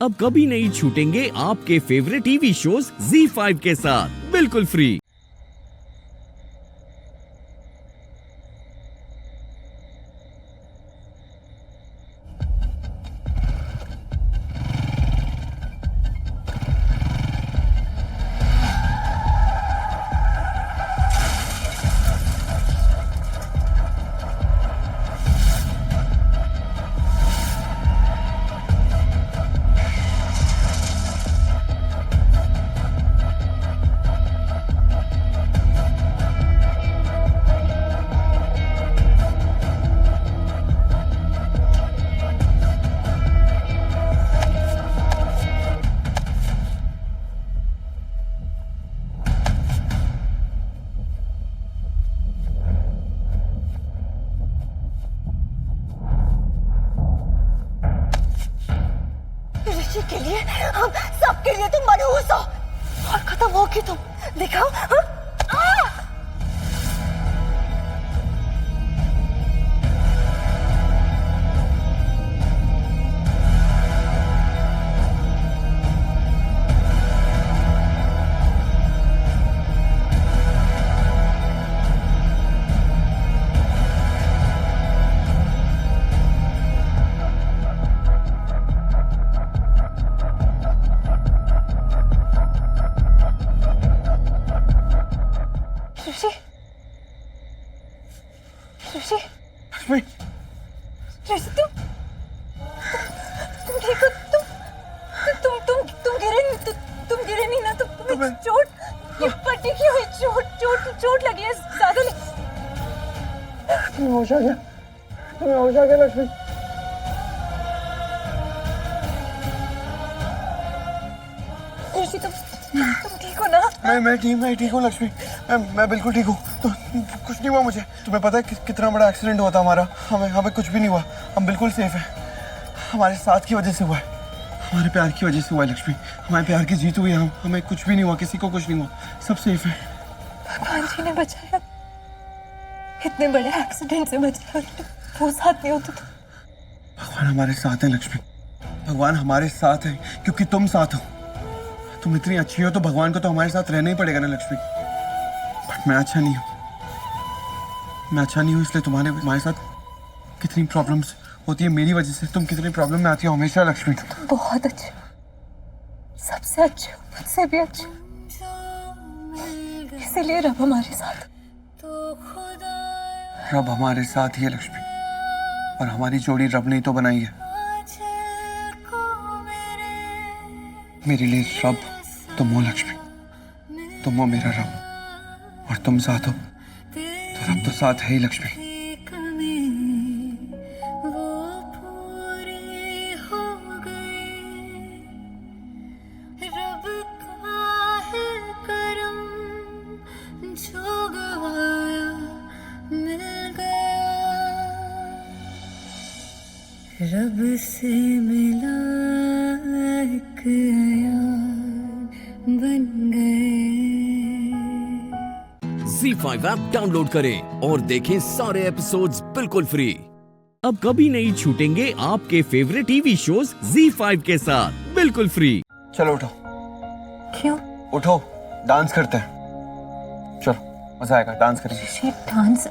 अब कभी नहीं छूटेंगे आपके फेवरेट टीवी शोज ZEE5 के साथ बिल्कुल फ्री। ऋषि के लिए, हम सबके लिए तुम मनहूस हो और खत्म होगी तुम। दिखाओ हाँ? ऋषि, ऋषि, लक्ष्मी, ऋषि तुम ठीक हो? तुम गिरे नहीं? तुम गिरे नहीं ना? तुम्हें चोट, ये पट्टी की हुई चोट लगी है ज्यादा नहीं? तुम्हें होश आ गया? तुम्हें होश आ गया लक्ष्मी? ऋषि तुम ठीक हो ना? मैं ठीक हूँ लक्ष्मी। मैं बिल्कुल ठीक हूँ। तो कुछ नहीं हुआ मुझे। तुम्हें पता है कितना बड़ा एक्सीडेंट हुआ था हमारा? हमें कुछ भी नहीं हुआ। हम बिल्कुल सेफ हैं। हमारे साथ की वजह से हुआ है, हमारे प्यार की वजह से हुआ है लक्ष्मी। हमारे प्यार की जीत हुई है। हमें कुछ भी नहीं हुआ, किसी को कुछ नहीं हुआ, सब सेफ है। भगवान जी ने बचाया, इतने बड़े एक्सीडेंट से बचाया। वो साथ नहीं होते तो भगवान हमारे साथ है लक्ष्मी। भगवान हमारे साथ है क्योंकि तुम साथ हो। तुम इतनी अच्छी हो तो भगवान को तो हमारे साथ रहना ही पड़ेगा ना लक्ष्मी। बट मैं अच्छा नहीं हूँ। मैं अच्छा नहीं हूँ इसलिए तुम्हारे साथ कितनी प्रॉब्लम्स होती है मेरी वजह से। तुम कितनी प्रॉब्लम में आती हो हमेशा लक्ष्मी। बहुत अच्छे, सबसे अच्छे, मुझसे भी अच्छे। इसीलिए रब हमारे साथ। रब हमारे साथ ही है लक्ष्मी, और हमारी जोड़ी रब ने ही तो बनाई है। मेरे लिए रब तुम हो लक्ष्मी, तुम हो मेरा रब, और तुम साथ हो तो रब तो साथ है ही लक्ष्मी। रब से मिला एक यार बन गए। ZEE5 ऐप डाउनलोड करें और देखें सारे एपिसोड्स बिल्कुल फ्री। अब कभी नहीं छूटेंगे आपके फेवरेट टीवी शोज ZEE5 के साथ बिल्कुल फ्री। चलो उठो। क्यों? उठो, डांस करते हैं। चलो, मजा आएगा, डांस करेंगे। ऋषि, डांस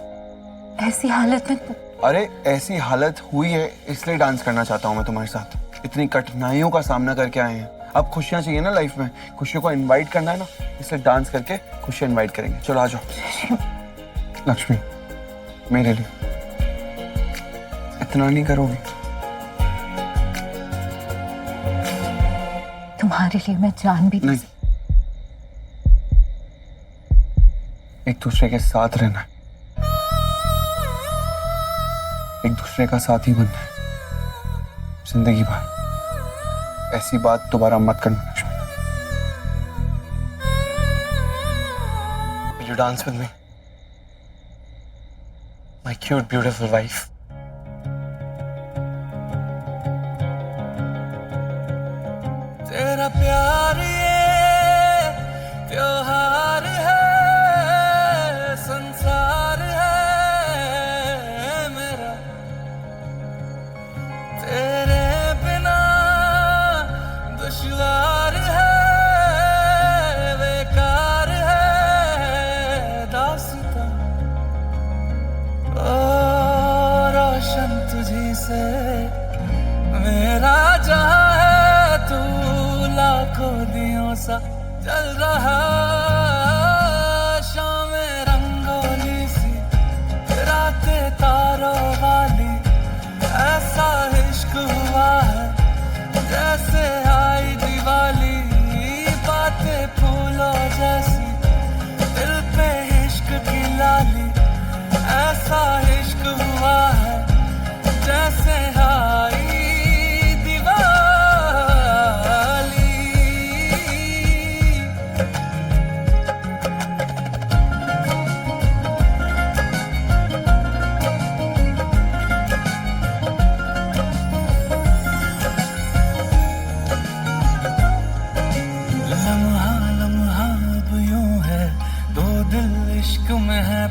ऐसी हालत में? अरे ऐसी हालत हुई है इसलिए डांस करना चाहता हूँ मैं तुम्हारे साथ। इतनी कठिनाइयों का सामना करके आए हैं, अब खुशियाँ चाहिए ना लाइफ में। खुशियों को इनवाइट करना है ना, इसलिए डांस करके खुशियाँ इनवाइट करेंगे। चलो आ जाओ। लक्ष्मी, मेरे लिए इतना नहीं करोगी? तुम्हारे लिए मैं जान भी नहीं, एक दूसरे के साथ रहना है, एक दूसरे का साथी बनना है जिंदगी भर। ऐसी बात दोबारा मत करना Lakshmi. Will you dance with me, my cute beautiful wife? तेरा प्यार ये त्योहार है, संसार है मेरा। तेरे बिना चल रहा शाम रंगोली सी रातें तारों वाली ऐसा इश्क हुआ है जैसे आई दिवाली बातें फूलों जैसी दिल पे इश्क की लाली ऐसा इश्क हुआ है जैसे आई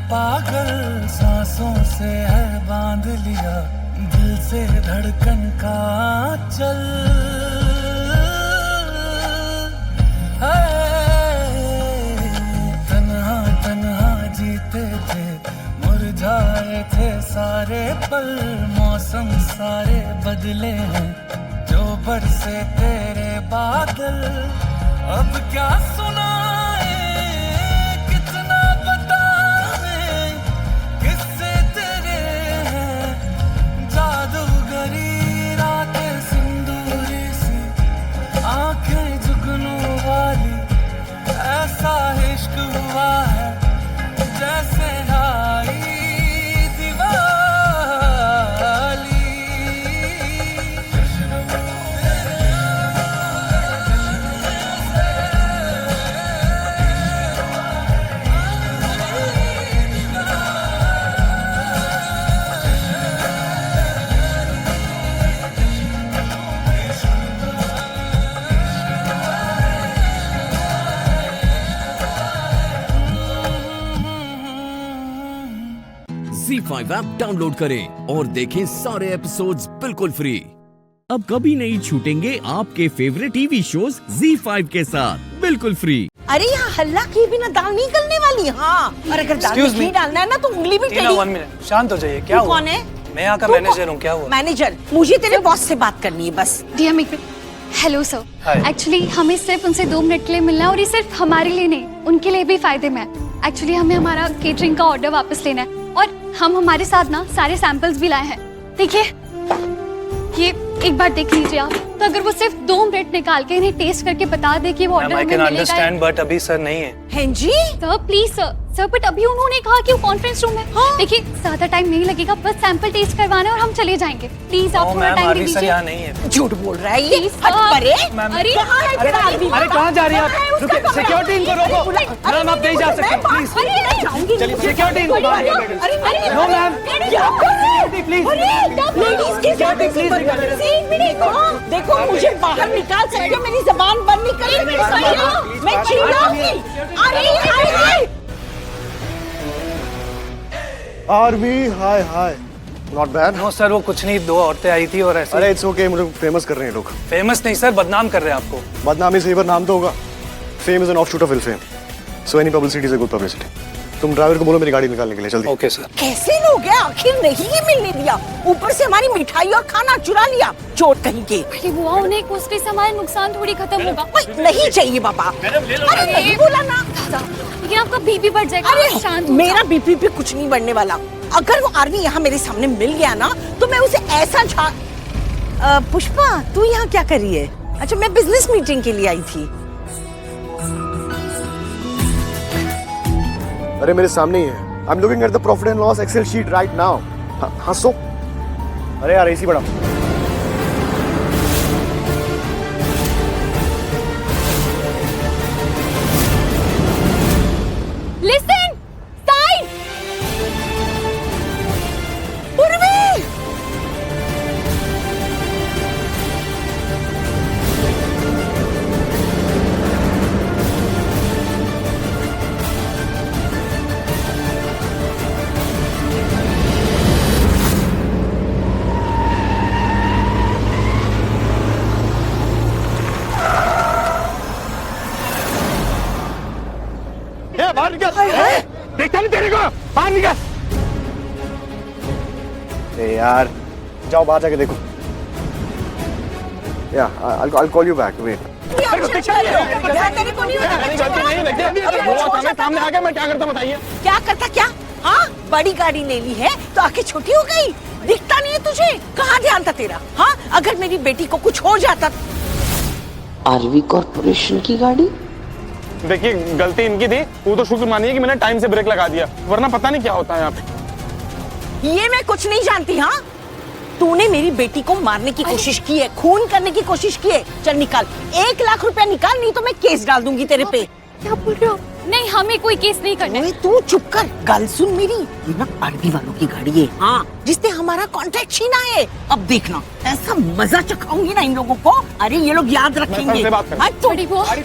पागल सांसों से है बांध लिया दिल से धड़कन का चल तन्हा तन्हा जीते थे मुरझाए थे सारे पल मौसम सारे बदले हैं जो बरसे तेरे बादल अब क्या सुनाए कितना बताए किससे तेरे हैं जादूगरी रातें सिंदूरी सी आंखें जुगनू वाली ऐसा इश्क हुआ है जैसे आई दिवाली ZEE5 ऐप डाउनलोड करें और देखें सारे एपिसोड्स बिल्कुल फ्री। अब कभी नहीं छूटेंगे आपके फेवरेट टीवी शोज ZEE5 के साथ बिल्कुल फ्री। अरे यहाँ हल्ला किए बिना दाल नहीं गलने वाली। हाँ, और अगर दाल में घी डालना है ना तो उंगली भी टेढ़ी। 1 मिनट शांत हो जाइए। क्या हुआ? कौन है? मैं यहाँ का मैनेजर हूँ। क्या हुआ? मैनेजर, मुझे तेरे बॉस से बात करनी है बस। हेलो सर, एक्चुअली हमें सिर्फ उनसे 2 मिनट के लिए मिलना है और ये सिर्फ हमारे लिए नहीं, उनके लिए भी फायदे में है। एक्चुअली हमें हमारा केटरिंग का ऑर्डर वापस लेना है और हम हमारे साथ ना सारे सैंपल्स भी लाए हैं। देखिए, ये एक बार देख लीजिए आप। तो अगर वो सिर्फ 2 मिनट निकाल के इन्हें टेस्ट करके बता दे कि वो ऑर्डर हमें मिलेगा। अंडरस्टैंड बट अभी सर नहीं है। हैं जी? सर प्लीज सर, बट अभी उन्होंने कहा कि वो कॉन्फ्रेंस रूम में। हाँ? देखिए, ज्यादा टाइम नहीं लगेगा, बस सैंपल टेस्ट करवाना है और हम चले जाएंगे। प्लीज आप थोड़ा टाइम दे दीजिए। यहाँ नहीं है। झूठ बोल रहा है ये। हट परे। अरे कहाँ जा रही है आप? सिक्योरिटी इनको रोको। मैम आप नहीं जा सकते प्लीज। चलिए सिक्योरिटी इनको बाहर नो मैम प्लीज। देखो मुझे बाहर निकाल सकते हो, मेरी जबान बंद नहीं करेगी। मैं चिल्लाऊंगी। अरे Aarvi hi hi not bad. No sir वो कुछ नहीं, 2 औरतें आई थी और ऐसे। अरे इट्स ओके, मुझे फेमस कर रहे हैं लोग। फेमस नहीं सर, बदनाम कर रहे हैं आपको। बदनामी से नाम तो होगा। Fame is an offshoot of ill fame, so any publicity is a good publicity. तुम ड्राइवर को बोलो मेरी गाड़ी निकालने के लिए जल्दी। Okay sir. कैसे लोग हैं, आखिर नहीं ही मिलने दिया, ऊपर से हमारी मिठाई और खाना चुरा लिया। चोट कहीं के। अरे बुआ, उन्हें कोसने से हमारा नुकसान थोड़ी खत्म होगा। नहीं चाहिए बाबा। अरे नहीं बोला ना। लेकिन आपका बीपी बढ़ जाएगा। अरे शांत मेरा बीपी पे कुछ नहीं बढ़ने वाला। अगर वो आर्मी यहाँ मेरे सामने मिल गया ना तो मैं उसे ऐसा पुष्पा, तू यहाँ क्या कर रही है? अच्छा, मैं बिजनेस मीटिंग के लिए आई थी। अरे मेरे सामने ही है। I am looking at the profit and loss excel sheet right now. हंसो। अरे यार एसी बढ़ाओ। Listen, side. उर्वी! बाहर निकल। देखता नहीं तेरे को, बाहर निकल। यार जाओ बाहर जाके देखो। Yeah, I'll call you back. Wait. तेरे को नहीं सामने आ गया मैं क्या करता बताइए। क्या करता क्या? हाँ, बड़ी गाड़ी ले ली है तो आके छोटी हो गई। दिखता नहीं है तुझे? कहाँ ध्यान था तेरा? हाँ, अगर मेरी बेटी को कुछ हो जाता। आरवी कॉर्पोरेशन की गाड़ी? देखिए गलती इनकी थी, वो तो शुक्र मानिए कि मैंने टाइम से ब्रेक लगा दिया, वरना पता नहीं क्या होता है यहाँ पे। ये मैं कुछ नहीं जानती। हाँ, तूने मेरी बेटी को मारने की कोशिश की है, खून करने की कोशिश की है। चल निकाल, 1 लाख रुपया निकाल, नहीं तो मैं केस डाल दूंगी तेरे पे। क्या बोल रहे हो? नहीं, हमें कोई केस नहीं करना है। तू चुप कर, गल सुन मेरी। ये ना आरबी वालों की गाड़ी है, हाँ, जिसने हमारा कॉन्ट्रैक्ट छीना है। अब देखना, ऐसा मजा चखाऊंगी ना इन लोगों को। अरे ये लोग याद रखेंगे। हाँ, तू बड़ी बॉस, हाँ,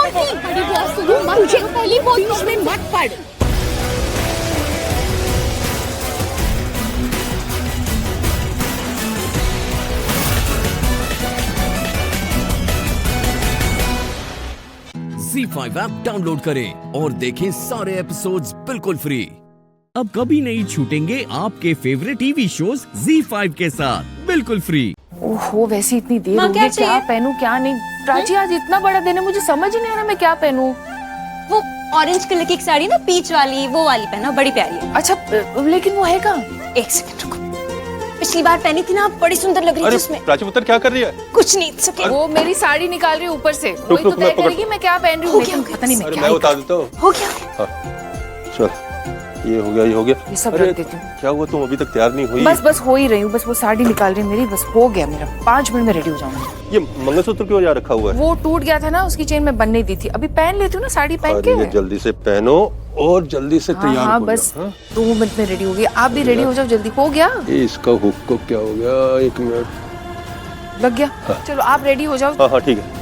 बड़ी बॉस, सुनो मत, मुझे पहली बोल इसमें मत पड़। Z5 ऐप डाउनलोड करें और देखें सारे एपिसोड्स बिल्कुल फ्री। अब कभी नहीं छूटेंगे आपके फेवरेट टीवी शोज Z5 के साथ बिल्कुल फ्री। ओहो, वैसे इतनी देर माँ, हो क्या गई, क्या चाहिए? पहनूं क्या नहीं। प्राची आज इतना बड़ा दिन है, मुझे समझ ही नहीं आ रहा मैं क्या पहनूं। वो ऑरेंज कलर की एक साड़ी ना, पीच वाली, वो वाली पहना, बड़ी प्यारी है। अच्छा, लेकिन वो है कहाँ? एक सेकंड रुको, पिछली बार पहनी थी ना, बड़ी सुंदर लग रही थी उसमें। प्राची पुत्र क्या कर रही है? कुछ नहीं, it's okay। वो मेरी साड़ी निकाल रही है ऊपर से, वही तो तय करेगी मैं क्या पहन रही हूँ। लेकिन पता नहीं मैं क्या मैं बता देता हूँ। हो गया। चल, ये हो गया, ये हो गया। ये सब रख देती हूँ। क्या हुआ, तुम अभी तक तैयार नहीं हुई? बस हो ही रही हूँ, बस वो साड़ी निकाल रही है मेरी, बस हो गया मेरा। 5 मिनट में रेडी हो जाऊंगी। ये मंगलसूत्र क्यों यहाँ रखा हुआ है? वो टूट गया था ना, उसकी चेन में बनने दी थी, अभी पहन लेती हूँ ना साड़ी पहन के। अरे जल्दी से पहनो और जल्दी से तैयार हाँ, हो बस जाओ। 2 मिनट में रेडी हो गई। आप भी रेडी हो जाओ जल्दी। हो गया? इसका हुक को क्या हो गया? 1 मिनट लग गया। चलो आप रेडी हो जाओ। हाँ हाँ ठीक है।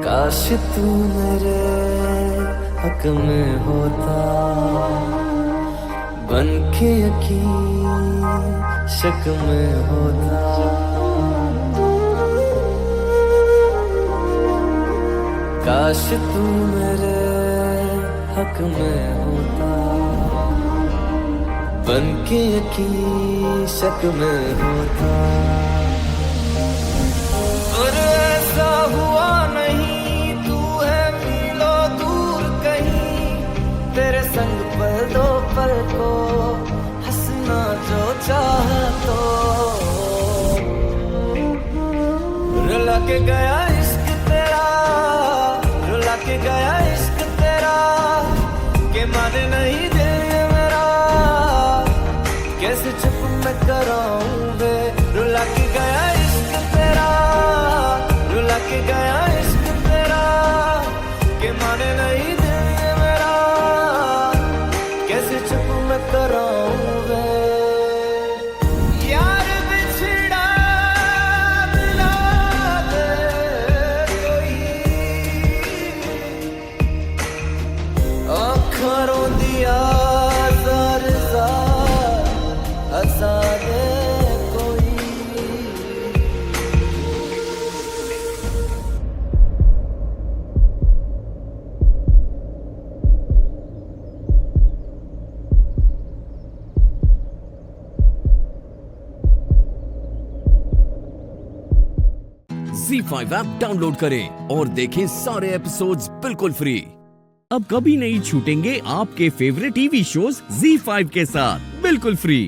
काश तू मेरे हक में होता, बन के यकीन शक में होता। काश तू मेरे हक में होता, बन के यकीन शक में होता। और ऐसा हुआ नहीं, तू है मीलों दूर कहीं, तेरे संग पल दो पल को हंसना जो चाह तो। रुला के गया इश्क तेरा, रुला के गया इश्क तेरा, के माने नहीं दिल ये मेरा, कैसे चुप मैं कराऊं बे। रुला के गया इश्क तेरा, रुला के गया इश्क तेरा, के माने नहीं दिल ये मेरा, कैसे चुप मैं कराऊं बे। यार बिछड़ा मिला दे कोई, आँखों दिया ज़ार ज़ार हंसा दे कोई। Z5 ऐप डाउनलोड करें और देखें सारे एपिसोड्स बिल्कुल फ्री। अब कभी नहीं छूटेंगे आपके फेवरेट टीवी शोज Z5 के साथ बिल्कुल फ्री।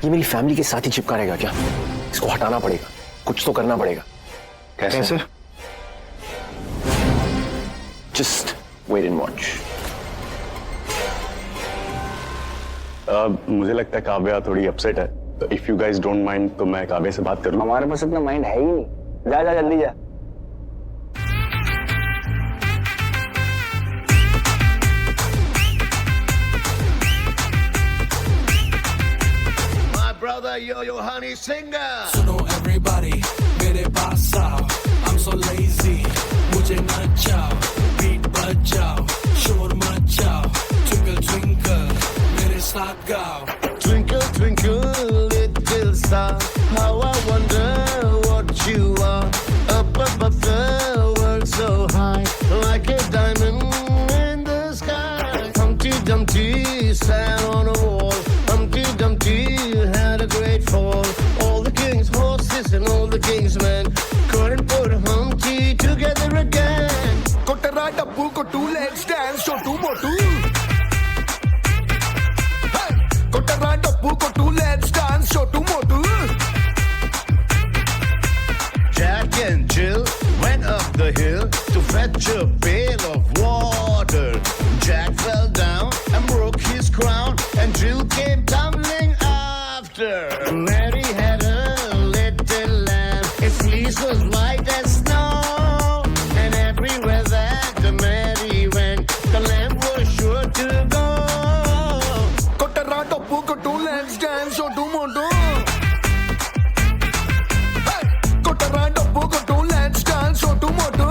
ये मेरी फैमिली के साथ ही चिपका रहेगा क्या? इसको हटाना पड़ेगा, कुछ तो करना पड़ेगा। कैसे? Just wait and watch. मुझे लगता है काव्या थोड़ी अपसेट है, तो if you guys don't mind तो मैं काव्या से बात करूं। हमारे पास इतना माइंड है ही नहीं। जा जा जल्दी जा। My brother Yo-Yo Honey Singer. सुनो everybody, मेरे पास आओ, I'm so lazy, मुझे नचाओ, beat बजाओ, शोर मचाओ, twinkle twinkle, मेरे साथ गाओ। Twinkle twinkle little star, how I wonder what you are. Up above the world so high, like a diamond in the sky. Humpty Dumpty sat on a wall, Humpty Dumpty had a great fall. All the king's horses and all the king's men couldn't put Humpty together again. Kotara dabbu ko two legs dance, chotu motu. Hey, Kotara dabbu ko two legs dance, chotu motu. Jack and Jill went up the hill to fetch a pail of water. Jack fell down and broke his crown, and Jill came tumbling after. Mary had a little lamb, its fleece was white as snow, and everywhere that the Mary went, the lamb was sure to go. Kotara dabbu ko two legs dance, chotu motu. Hey, Kotara dabbu ko two legs dance, chotu motu.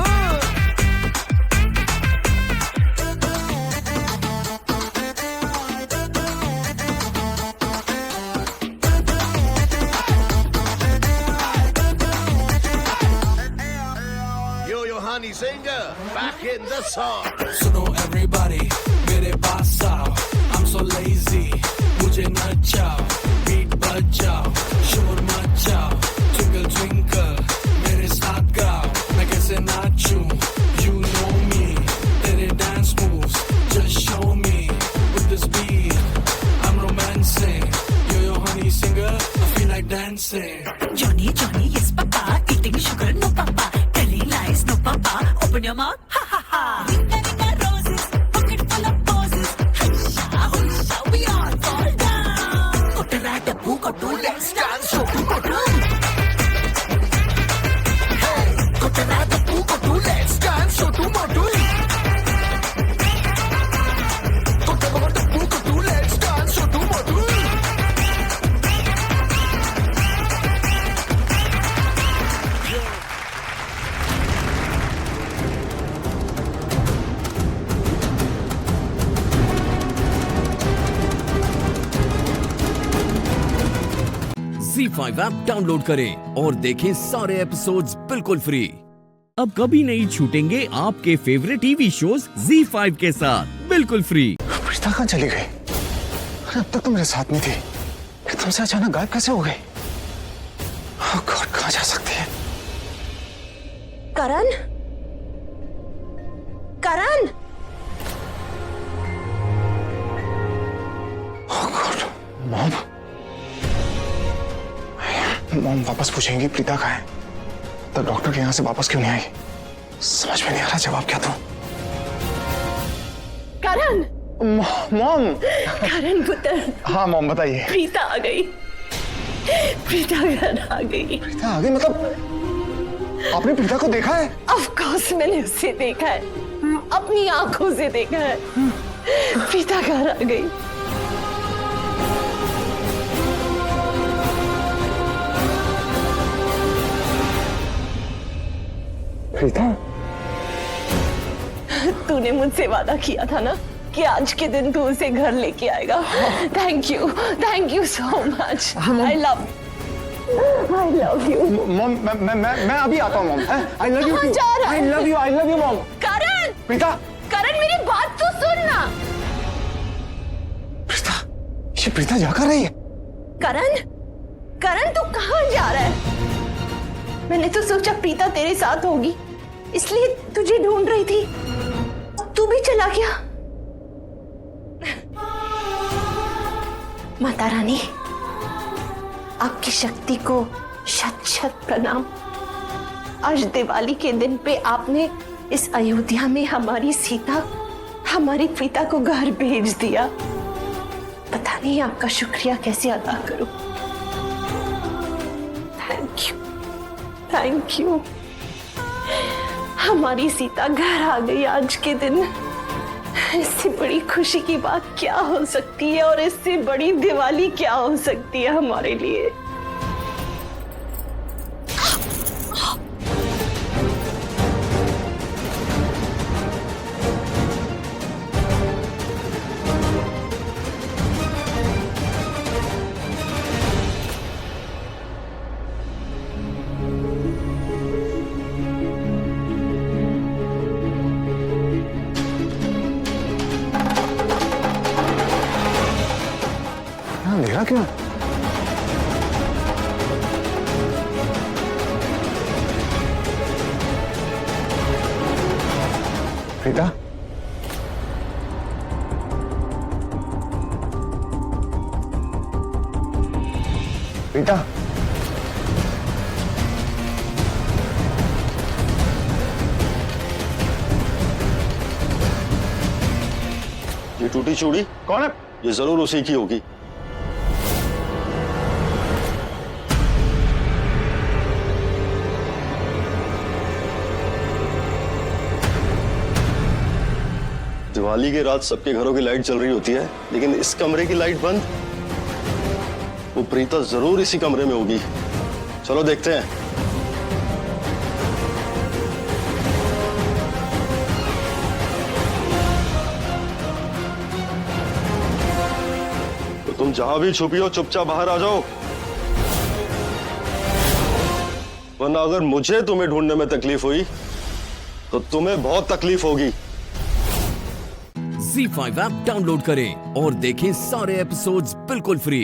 Yo-Yo Honey Singer, back in the song. सुनो everybody, मेरे पास आओ, I'm so lazy, मुझे नचाओ, beat बजाओ, शोर मचाओ, twinkle twinkle, मेरे साथ गाओ, मैं कैसे नाचूं, you know me, तेरे dance moves, just show me, with this beat, I'm romancing, Yo-Yo Honey Singer, I feel like dancing. Johnny, Johnny, yes papa, eating sugar, no papa, telling lies, no papa, open your mouth, ha ha ha. Ringa roses, pocket full of poses, haisha, hoisha, we all fall down. Kotara dabbu ko two legs dance, chotu motu. Hey, Kotara dabbu ko two legs dance, chotu motu. Kotara dabbu ko two legs dance, chotu motu. Z5 app download करें और देखें सारे episodes बिल्कुल free. अब कभी नहीं छूटेंगे आपके favourite TV shows Z5 के साथ बिल्कुल फ्री। प्रीता कहाँ चली गई? अरे अब तक तो मेरे साथ में थी, एकदम से अचानक गायब कैसे हो गई? Oh God, कहाँ जा सकती है? करण, करण, Oh God, मॉम, मॉम वापस पूछेंगी प्रीता कहाँ है? तो डॉक्टर के यहाँ से वापस क्यों नहीं आई? समझ में नहीं आ रहा जवाब क्या दूं। करण, मॉम। करण पुत्र। हाँ मॉम बताइए। प्रीता आ गई, प्रीता घर आ गई। प्रीता आ गई मतलब आपने प्रीता को देखा है? ऑफ कोर्स मैंने उसे देखा है, अपनी आंखों से देखा है। प्रीता घर आ गई। प्रीता, तूने मुझसे वादा किया था ना कि आज के दिन तू उसे घर लेके आएगा। Thank you so much. I love you mom. मैं अभी आता हूँ mom. I love you. I love you mom. Karan, Preeta, Karan मेरी बात तो सुन ना। प्रीता, ये प्रीता जा कर रही है? करण, करण तू कहाँ जा रहा है? मैंने तो सोचा प्रीता तेरे साथ होगी, इसलिए तुझे ढूंढ रही थी। तू भी चला गया। माता रानी, आपकी शक्ति को शत शत प्रणाम। आज दिवाली के दिन पे आपने इस अयोध्या में हमारी सीता, हमारी प्रीता को घर भेज दिया। पता नहीं आपका शुक्रिया कैसे अदा करूं। Thank you. हमारी सीता घर आ गई आज के दिन। इससे बड़ी खुशी की बात क्या हो सकती है, और इससे बड़ी दिवाली क्या हो सकती है हमारे लिए। अंधेरा क्यों? रीता, रीता, ये टूटी चूड़ी कौन है? ये जरूर उसी की होगी। दिवाली की रात सबके घरों की लाइट जल रही होती है, लेकिन इस कमरे की लाइट बंद। वो प्रीता जरूर इसी कमरे में होगी। चलो देखते हैं। तो तुम जहां भी छुपी हो चुपचाप बाहर आ जाओ, वरना अगर मुझे तुम्हें ढूंढने में तकलीफ हुई तो तुम्हें बहुत तकलीफ होगी। ZEE5 ऐप डाउनलोड करें और देखें सारे एपिसोड्स बिल्कुल फ्री।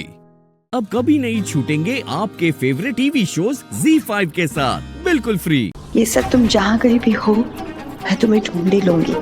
अब कभी नहीं छूटेंगे आपके फेवरेट टीवी शोज ZEE5 के साथ बिल्कुल फ्री। ये सब तुम जहाँ कहीं भी हो, मैं तुम्हें ढूंढ ही लूंगी।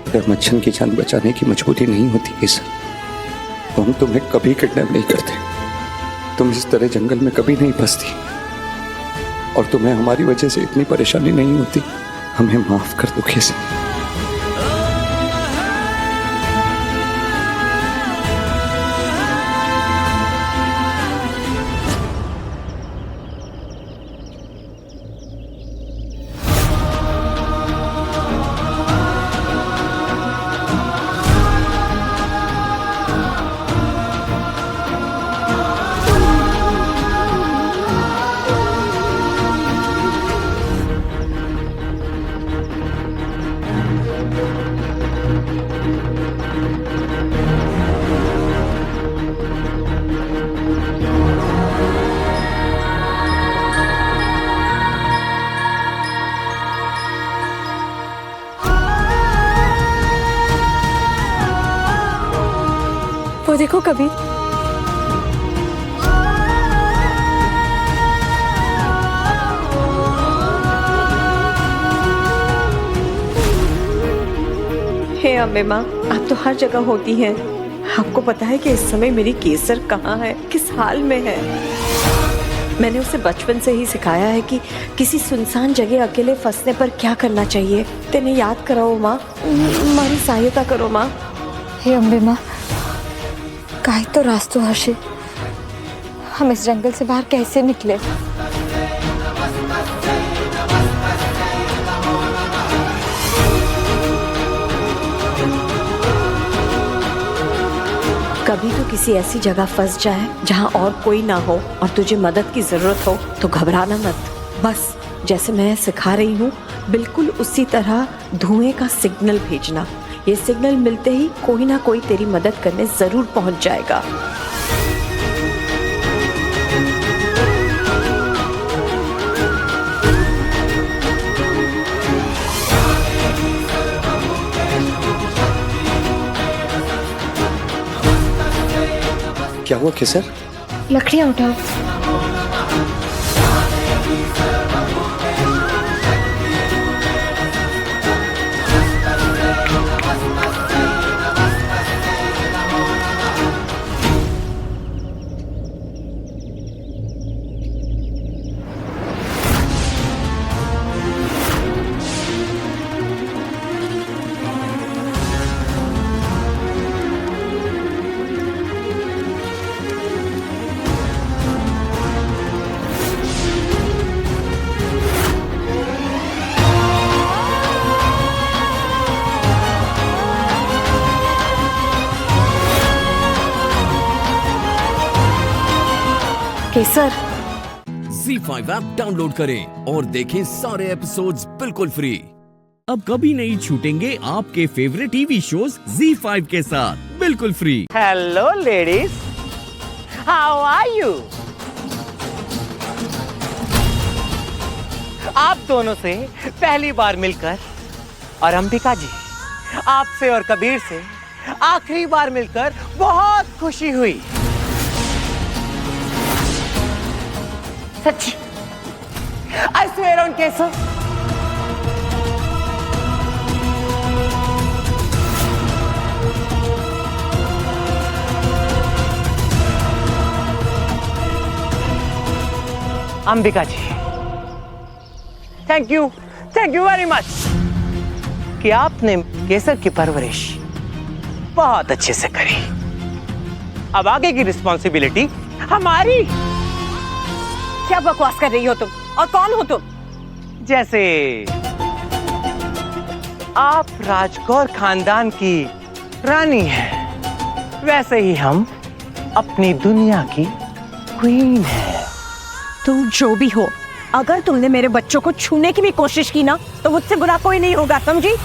अगर मच्छन की जान बचाने की मजबूरी नहीं होती है सर, तो हम तुम्हें कभी किडनैप नहीं करते। तुम इस तरह जंगल में कभी नहीं फंसती, और तुम्हें हमारी वजह से इतनी परेशानी नहीं होती। हमें माफ कर दो केसर। वो देखो कबीर, हे अम्बे माँ, आप तो हर जगह होती हैं। आपको पता है कि इस समय मेरी केसर कहाँ है, किस हाल में है। मैंने उसे बचपन से ही सिखाया है कि किसी सुनसान जगह अकेले फंसने पर क्या करना चाहिए। तेने याद कराओ माँ, हमारी सहायता करो माँ। हे अम्बे माँ, काहे तो रास्तों हर्षे, हम इस जंगल से बाहर कैसे निकले? कभी तो किसी ऐसी जगह फंस जाए जहाँ और कोई ना हो और तुझे मदद की जरूरत हो, तो घबराना मत। बस जैसे मैं सिखा रही हूँ, बिल्कुल उसी तरह धुएं का सिग्नल भेजना। ये सिग्नल मिलते ही कोई ना कोई तेरी मदद करने जरूर पहुंच जाएगा। क्या हुआ केसर? लकड़ियाँ उठाओ। केसर, Z5 ऐप डाउनलोड करें और देखें सारे एपिसोड्स बिल्कुल फ्री। अब कभी नहीं छूटेंगे आपके फेवरेट टीवी शोज Z5 के साथ बिल्कुल फ्री। Hello ladies, how are you? आप दोनों से पहली बार मिलकर और अंबिका जी आपसे और कबीर से आखिरी बार मिलकर बहुत खुशी हुई। सच्ची, I swear on Kesar. Ambika ji, thank you very much कि आपने केसर की परवरिश बहुत अच्छे से करी। अब आगे की रिस्पॉन्सिबिलिटी हमारी। क्या बकवास कर रही हो तुम? और कौन हो तुम? जैसे आप राजकौर खानदान की रानी हैं, वैसे ही हम अपनी दुनिया की क्वीन हैं। तुम जो भी हो, अगर तुमने मेरे बच्चों को छूने की भी कोशिश की ना, तो मुझसे बुरा कोई नहीं होगा, समझी?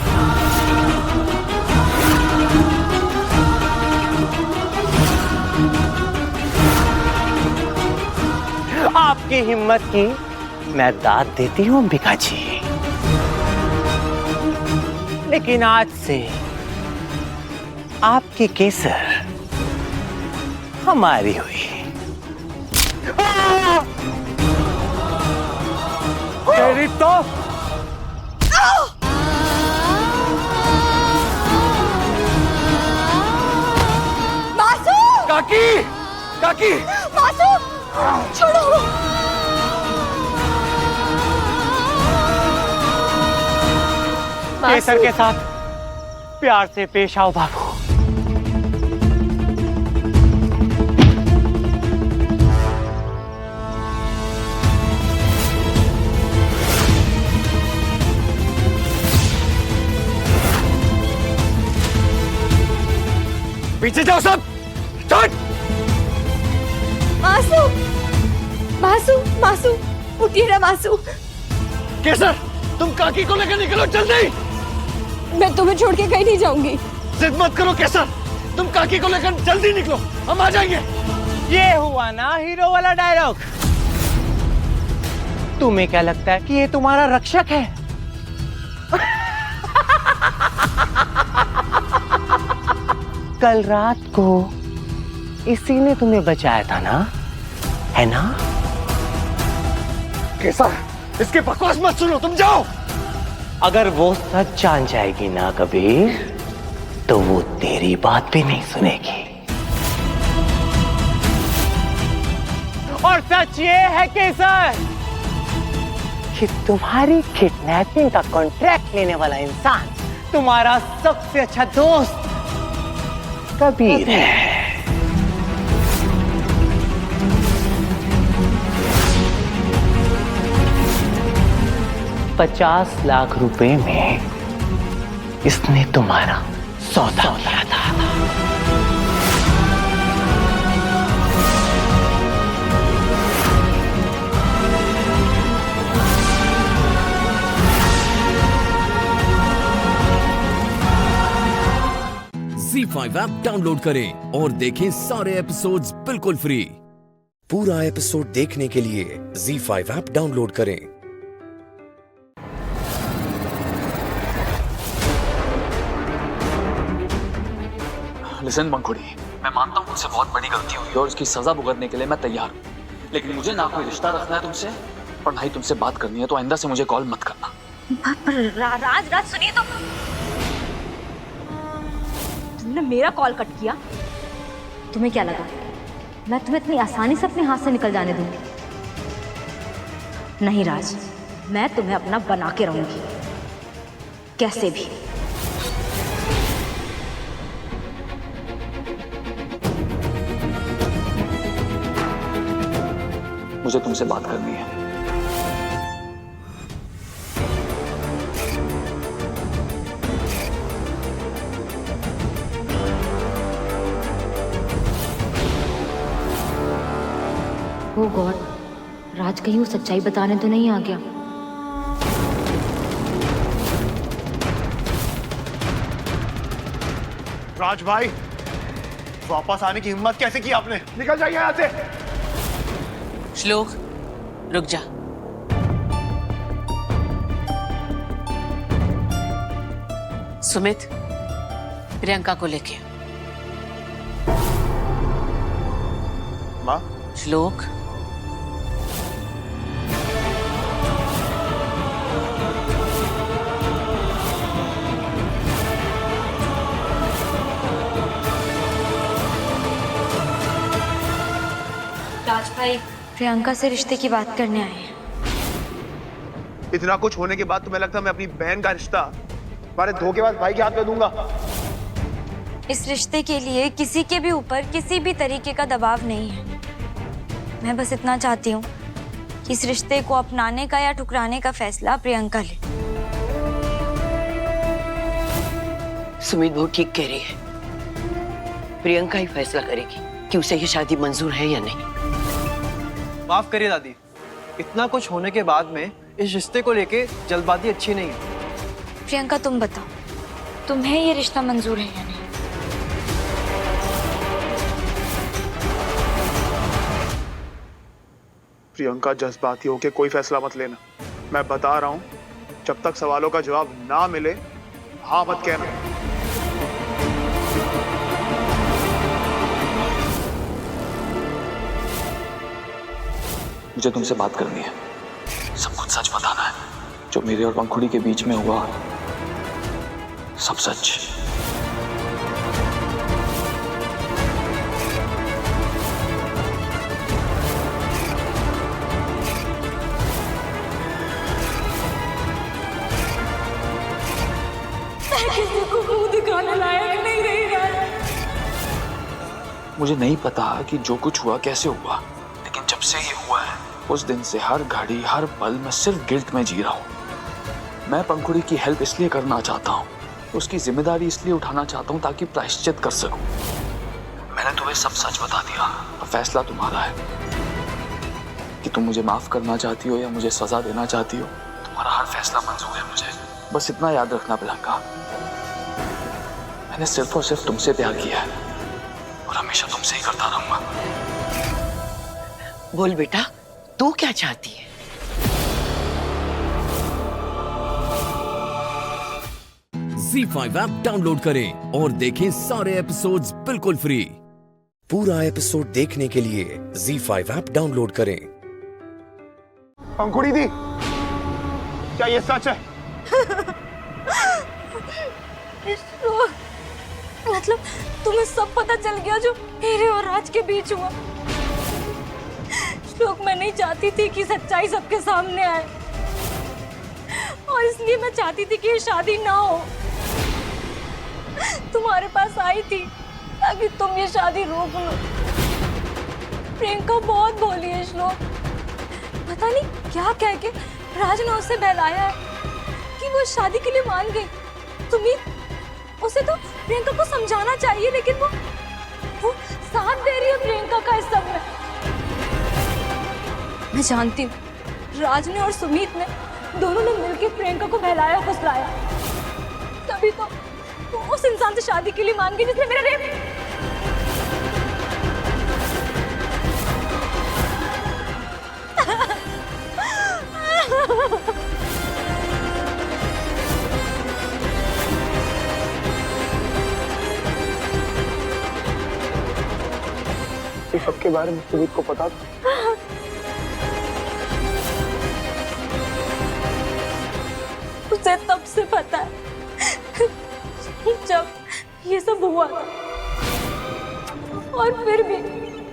आपकी हिम्मत की मैं दाद देती हूँ अंबिका जी, लेकिन आज से आपकी केसर हमारी हुई। तेरी तो मासू! काकी मासू! छोड़ो! केसर के साथ प्यार से पेश आओ बाबू। पीछे जाओ सब, चल। मासू! मासू! मासू! उठिए ना मासू! केसर, तुम काकी को लेकर निकलो जल्दी। मैं तुम्हें छोड़ के कहीं नहीं जाऊंगी। जिद मत करो केसर, तुम काकी को लेकर जल्दी निकलो, हम आ जाएंगे। ये हुआ ना हीरो वाला डायलॉग। तुम्हें क्या लगता है कि ये तुम्हारा रक्षक है? कल रात को इसी ने तुम्हें बचाया था ना, है ना? केसर, इसके बकवास मत सुनो, तुम जाओ। अगर वो सच जान जाएगी ना कबीर, तो वो तेरी बात भी नहीं सुनेगी। और सच ये है केसर कि तुम्हारी किडनैपिंग का कॉन्ट्रैक्ट लेने वाला इंसान तुम्हारा सबसे अच्छा दोस्त कबीर है। 50 लाख रुपए में इसने तुम्हारा सौदा किया था। Z5 ऐप डाउनलोड करें और देखें सारे एपिसोड्स बिल्कुल फ्री। पूरा एपिसोड देखने के लिए Z5 ऐप डाउनलोड करें। Listen, Mankhodi. मैं मानता हूँ मुझसे बहुत बड़ी गलती हुई है और उसकी सजा भुगतने के लिए मैं तैयार हूँ, लेकिन मुझे ना कोई रिश्ता रखना है तुमसे और ना ही तुमसे बात करनी है, तो आइंदा से मुझे कॉल मत करना। राज सुनिए तो, तुमने मेरा कॉल कट किया। तुम्हें क्या लगा मैं तुम्हें इतनी आसानी से अपने हाथ से निकल जाने दूंगी? नहीं राज, मैं तुम्हें अपना बना के रहूंगी कैसे भी। मुझे तुमसे बात करनी है। ओ गॉड, राज कहीं वो सच्चाई बताने तो नहीं आ गया? राज भाई, वापस आने की हिम्मत कैसे की आपने? निकल जाइए यहाँ से। श्लोक, रुक जा। सुमित, प्रियंका को लेके। माँ? श्लोक, राज भाई प्रियंका से रिश्ते की बात करने आए हैं। इतना कुछ होने के बाद तुम्हें लगता है मैं अपनी बहन का रिश्ता तुम्हारे धोखेबाज भाई के हाथ में दूंगा? इस रिश्ते के लिए किसी के भी ऊपर किसी भी तरीके का दबाव नहीं है। मैं बस इतना चाहती हूँ कि इस रिश्ते को अपनाने का या ठुकराने का फैसला प्रियंका ले। सुमित बहुत ठीक कह रही है। प्रियंका ही फैसला करेगी कि उसे ये शादी मंजूर है या नहीं। माफ करिए दादी, इतना कुछ होने के बाद में इस रिश्ते को लेके जल्दबाजी अच्छी नहीं है। प्रियंका तुम बताओ, तुम्हें ये रिश्ता मंजूर है या नहीं? प्रियंका, जज्बाती होके कोई फैसला मत लेना। मैं बता रहा हूँ, जब तक सवालों का जवाब ना मिले हाँ मत कहना। मुझे तुमसे बात करनी है, सब कुछ सच बताना है। जो मेरे और पंखुड़ी के बीच में हुआ सब सच। किसी को मुंह दिखाने लायक नहीं रही यार। मुझे नहीं पता कि जो कुछ हुआ कैसे हुआ, लेकिन जब से ये हुआ है उस दिन से हर घड़ी हर पल मैं सिर्फ गिल्ट में जी रहा हूँ। मैं पंखुड़ी की हेल्प इसलिए करना चाहता हूँ, उसकी जिम्मेदारी इसलिए उठाना चाहता हूँ ताकि प्रायश्चित कर सकूं। मैंने तुम्हें सब सच बता दिया, अब फैसला तुम्हारा है कि तुम मुझे माफ करना चाहती हो या मुझे सजा देना चाहती हो। तुम्हारा हर फैसला मंजूर है मुझे। बस इतना याद रखना प्रियंका, मैंने सिर्फ और सिर्फ तुमसे प्यार किया है और हमेशा तुमसे ही करता रहूंगा। बोल बेटा, तू क्या चाहती है? ZEE5 ऐप डाउनलोड करें और देखें सारे एपिसोड्स बिल्कुल फ्री। पूरा एपिसोड देखने के लिए ZEE5 ऐप डाउनलोड करें। पंखुड़ी दी, क्या ये सच है? मतलब तुम्हें सब पता चल गया जो मेरे और राज के बीच हुआ? श्लोक, मैं नहीं चाहती थी कि सच्चाई सबके सामने आए और इसलिए मैं चाहती थी कि ये शादी ना हो। तुम्हारे पास आई थी ताकि तुम ये शादी रोक लो। प्रियंका बहुत भोली है श्लोक, पता नहीं क्या कह के राज ने उसे बहलाया है कि वो शादी के लिए मान गई। तुम्हें उसे तो प्रियंका को समझाना चाहिए, लेकिन वो साथ दे रही है प्रियंका का इस सब में। मैं जानती हूँ राज ने और सुमित ने दोनों ने मिलकर प्रियंका को बहलाया फुसलाया, तभी तो वो उस इंसान से शादी के लिए मान गई जिसने मेरा रेप। उसे सबके बारे में सुमित को पता था? उसे तब से पता है जब ये सब हुआ था, और फिर भी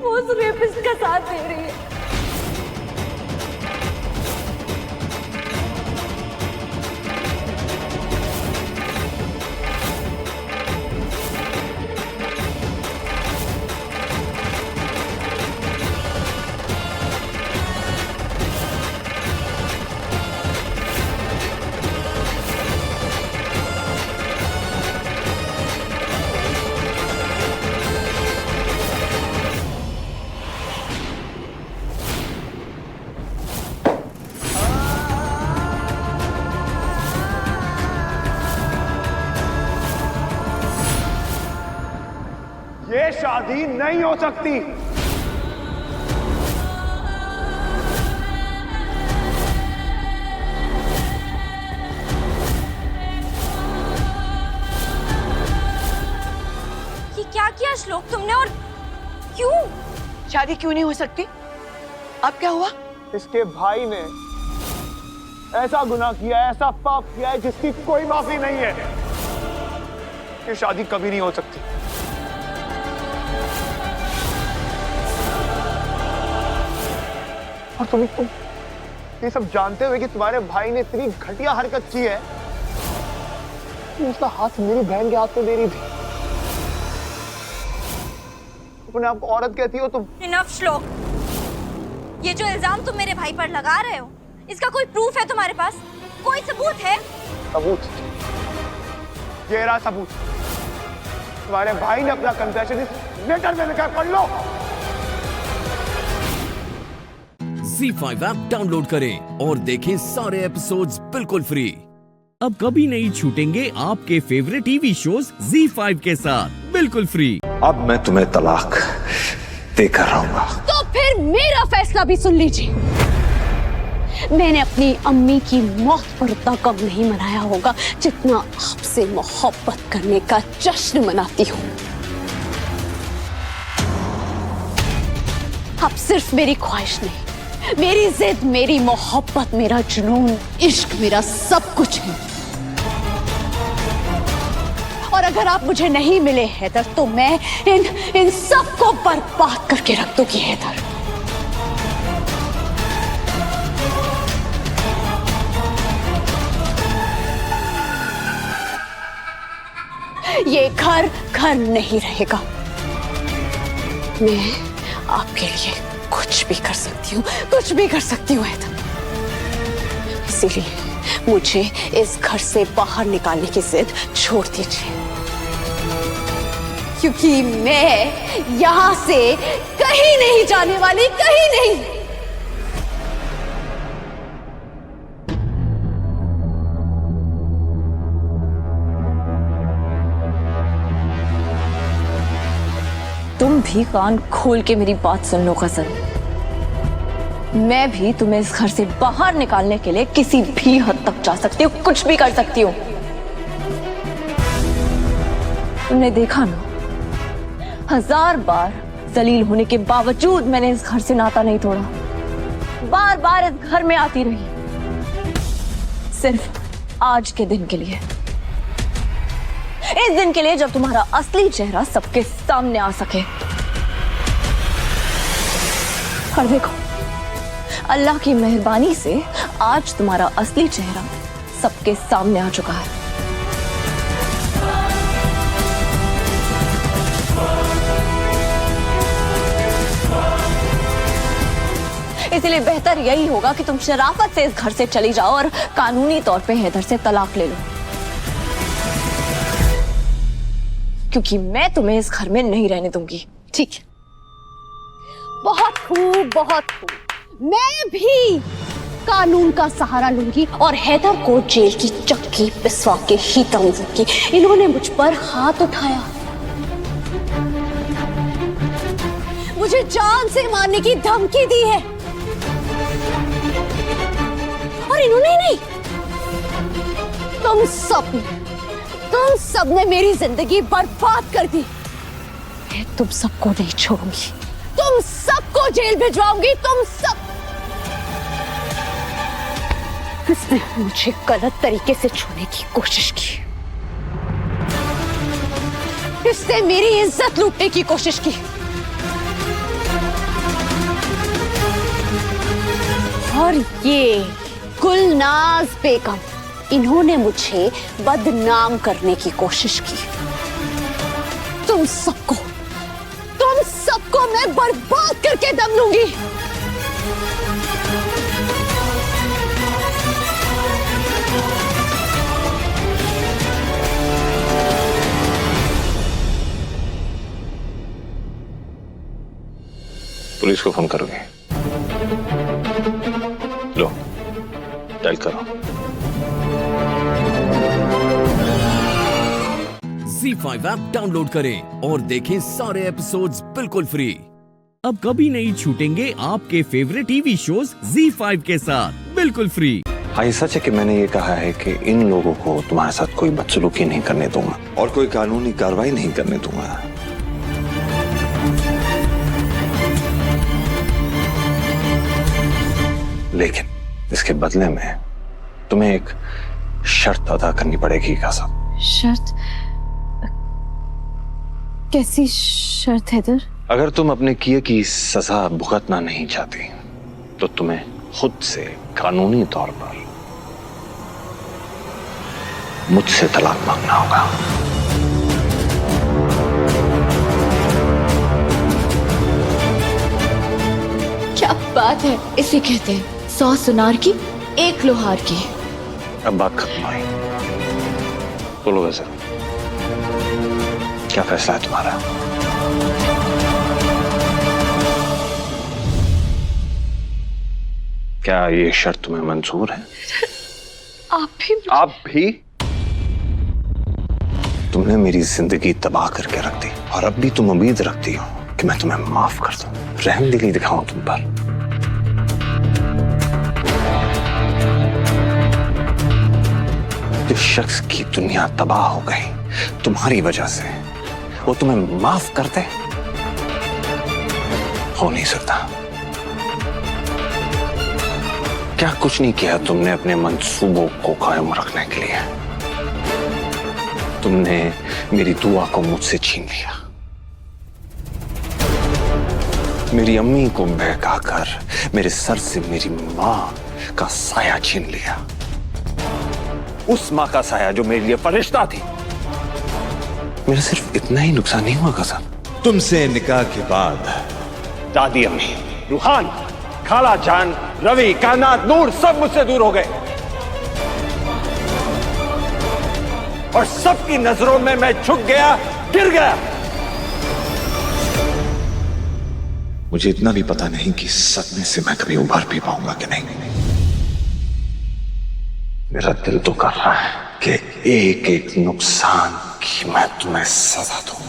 वो उस रेपिस्ट का साथ दे रही है। ये शादी नहीं हो सकती। ये क्या किया श्लोक तुमने, और क्यों? शादी क्यों नहीं हो सकती? अब क्या हुआ? इसके भाई ने ऐसा गुनाह किया है, ऐसा पाप किया है जिसकी कोई माफी नहीं है। ये शादी कभी नहीं हो सकती। और तुम ये सब जानते हुए कि तुम्हारे भाई ने इतनी घटिया हरकत की है, उसका हाथ मेरी बहन के हाथ में दे रही थी। अपने आप को औरत कहती हो तुम। इनफ श्लोक, ये जो इल्जाम तुम मेरे भाई पर लगा रहे हो, इसका कोई प्रूफ है तुम्हारे पास? कोई सबूत है? सबूत? ये रहा सबूत। तुम्हारे भाई ने अपना कन्फेशन इस लेटर में लिखा, पढ़ लो। ZEE5 ऐप डाउनलोड करें और देखें सारे एपिसोड्स बिल्कुल फ्री। अब कभी नहीं छूटेंगे आपके फेवरेट टीवी शोज ZEE5 के साथ बिल्कुल फ्री। अब मैं तुम्हें तलाक देकर रहूंगा। तो फिर मेरा फैसला भी सुन लीजिए। मैंने अपनी अम्मी की मौत पर उतना कम नहीं मनाया होगा जितना आपसे मोहब्बत करने का जश्न मनाती हूँ। अब सिर्फ मेरी ख्वाहिश नहीं, मेरी जिद, मेरी मोहब्बत, मेरा जुनून, इश्क मेरा सब कुछ है। और अगर आप मुझे नहीं मिले हैदर, तो मैं इन सब को बर्बाद करके रख दूंगी हैदर। ये घर घर नहीं रहेगा। मैं आपके लिए कुछ भी कर सकती हूँ, कुछ भी कर सकती हूँ हैदर। इसीलिए मुझे इस घर से बाहर निकालने की जिद छोड़ दीजिए, क्योंकि मैं यहाँ से कहीं नहीं जाने वाली, कहीं नहीं। तुम भी कान खोल के मेरी बात सुन लो गजल। मैं भी तुम्हें इस घर से बाहर निकालने के लिए किसी भी हद तक जा सकती हूँ, कुछ भी कर सकती हूँ। तुमने देखा ना, 1000 बार जलील होने के बावजूद मैंने इस घर से नाता नहीं तोड़ा। बार बार इस घर में आती रही, सिर्फ आज के दिन के लिए। इस दिन के लिए जब तुम्हारा असली चेहरा सबके सामने आ सके। और देखो, अल्लाह की मेहरबानी से आज तुम्हारा असली चेहरा सबके सामने आ चुका है। इसलिए बेहतर यही होगा कि तुम शराफत से इस घर से चली जाओ और कानूनी तौर पे हैदर से तलाक ले लो, क्योंकि मैं तुम्हें इस घर में नहीं रहने दूंगी। ठीक है, बहुत खूब, बहुत खूब। मैं भी कानून का सहारा लूंगी और हैदर को जेल की चक्की पिसवा के ही दऊंगी। इन्होंने मुझ पर हाथ उठाया, मुझे जान से मारने की धमकी दी है, और इन्होंने नहीं, तुम सब ने मेरी जिंदगी बर्बाद कर दी। मैं तुम सबको नहीं छोड़ूंगी, तुम सबको जेल भिजवाऊंगी, तुम सब। इसने मुझे गलत तरीके से छूने की कोशिश की, इसने मेरी इज्जत लूटने की कोशिश की, और ये गुलनाज बेगम, इन्होंने मुझे बदनाम करने की कोशिश की। तुम सबको मैं बर्बाद करके दम लूंगी। पुलिस को फोन करोगे? लो, डायल करो। Z5 ऐप डाउनलोड करें और देखें सारे एपिसोड्स बिल्कुल फ्री। अब कभी नहीं छूटेंगे आपके फेवरेट टीवी शोज Z5 के साथ बिल्कुल फ्री। हाँ, ये सच है कि मैंने ये कहा है कि इन लोगों को तुम्हारे साथ कोई बदसलूकी नहीं करने दूंगा और कोई कानूनी कार्रवाई नहीं करने दूंगा। लेकिन इसके बदले में तुम्हें एक शर्त अदा करनी पड़ेगी कासम। शर्त? कैसी शर्त हैदर? अगर तुम अपने किए की सजा भुगतना नहीं चाहती तो तुम्हें खुद से कानूनी तौर पर मुझसे तलाक मांगना होगा। क्या बात है, इसे कहते हैं 100 सुनार की 1 लोहार की। अब बात खत्म हुई, बोलो वैसे क्या फैसला है तुम्हारा? क्या ये शर्त तुम्हें मंजूर है? आप भी? तुमने मेरी जिंदगी तबाह करके रख दी और अब भी तुम उम्मीद रखती हो कि मैं तुम्हें माफ कर दूं, रहमदिली दिखाऊं तुम पर। जिस शख्स की दुनिया तबाह हो गई तुम्हारी वजह से, वो तुम्हें माफ कर दे? हो नहीं सकता। क्या कुछ नहीं किया तुमने अपने मंसूबों को कायम रखने के लिए? तुमने मेरी दुआ को मुझसे छीन लिया, मेरी अम्मी को बहकाकर मेरे सर से मेरी मां का साया छीन लिया, उस मां का साया जो मेरे लिए फरिश्ता थी। मेरा सिर्फ इतना ही नुकसान नहीं हुआ कसम, तुमसे निकाह के बाद दादी, अम्मी, रूहान, खाला जान, रवि, कायनात, नूर सब मुझसे दूर हो गए और सबकी नजरों में मैं झुक गया, गिर गया। मुझे इतना भी पता नहीं कि सदमे से मैं कभी उभर भी पाऊंगा कि नहीं। मेरा दिल तो कर रहा है कि एक एक नुकसान की मैं तुम्हें सजा दूं,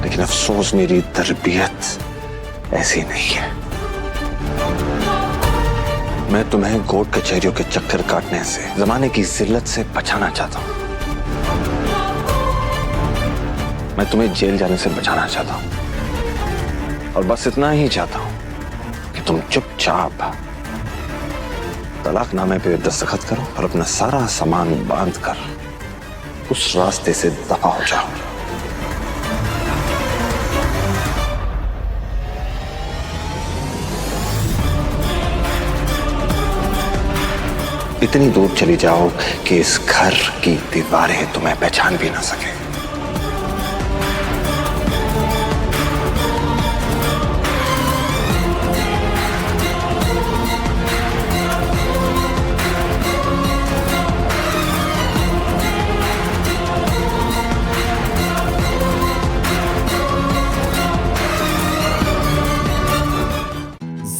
लेकिन अफसोस मेरी तरबियत ऐसी नहीं है। मैं तुम्हें कोर्ट कचहरियों के चक्कर काटने से, जमाने की जिल्लत से बचाना चाहता हूं। मैं तुम्हें जेल जाने से बचाना चाहता हूं और बस इतना ही चाहता हूं कि तुम चुपचाप तलाकनामे पे दस्तखत करो और अपना सारा सामान बांध कर उस रास्ते से दफा हो जाओ। इतनी दूर चली जाओ कि इस घर की दीवारें तुम्हें पहचान भी ना सके।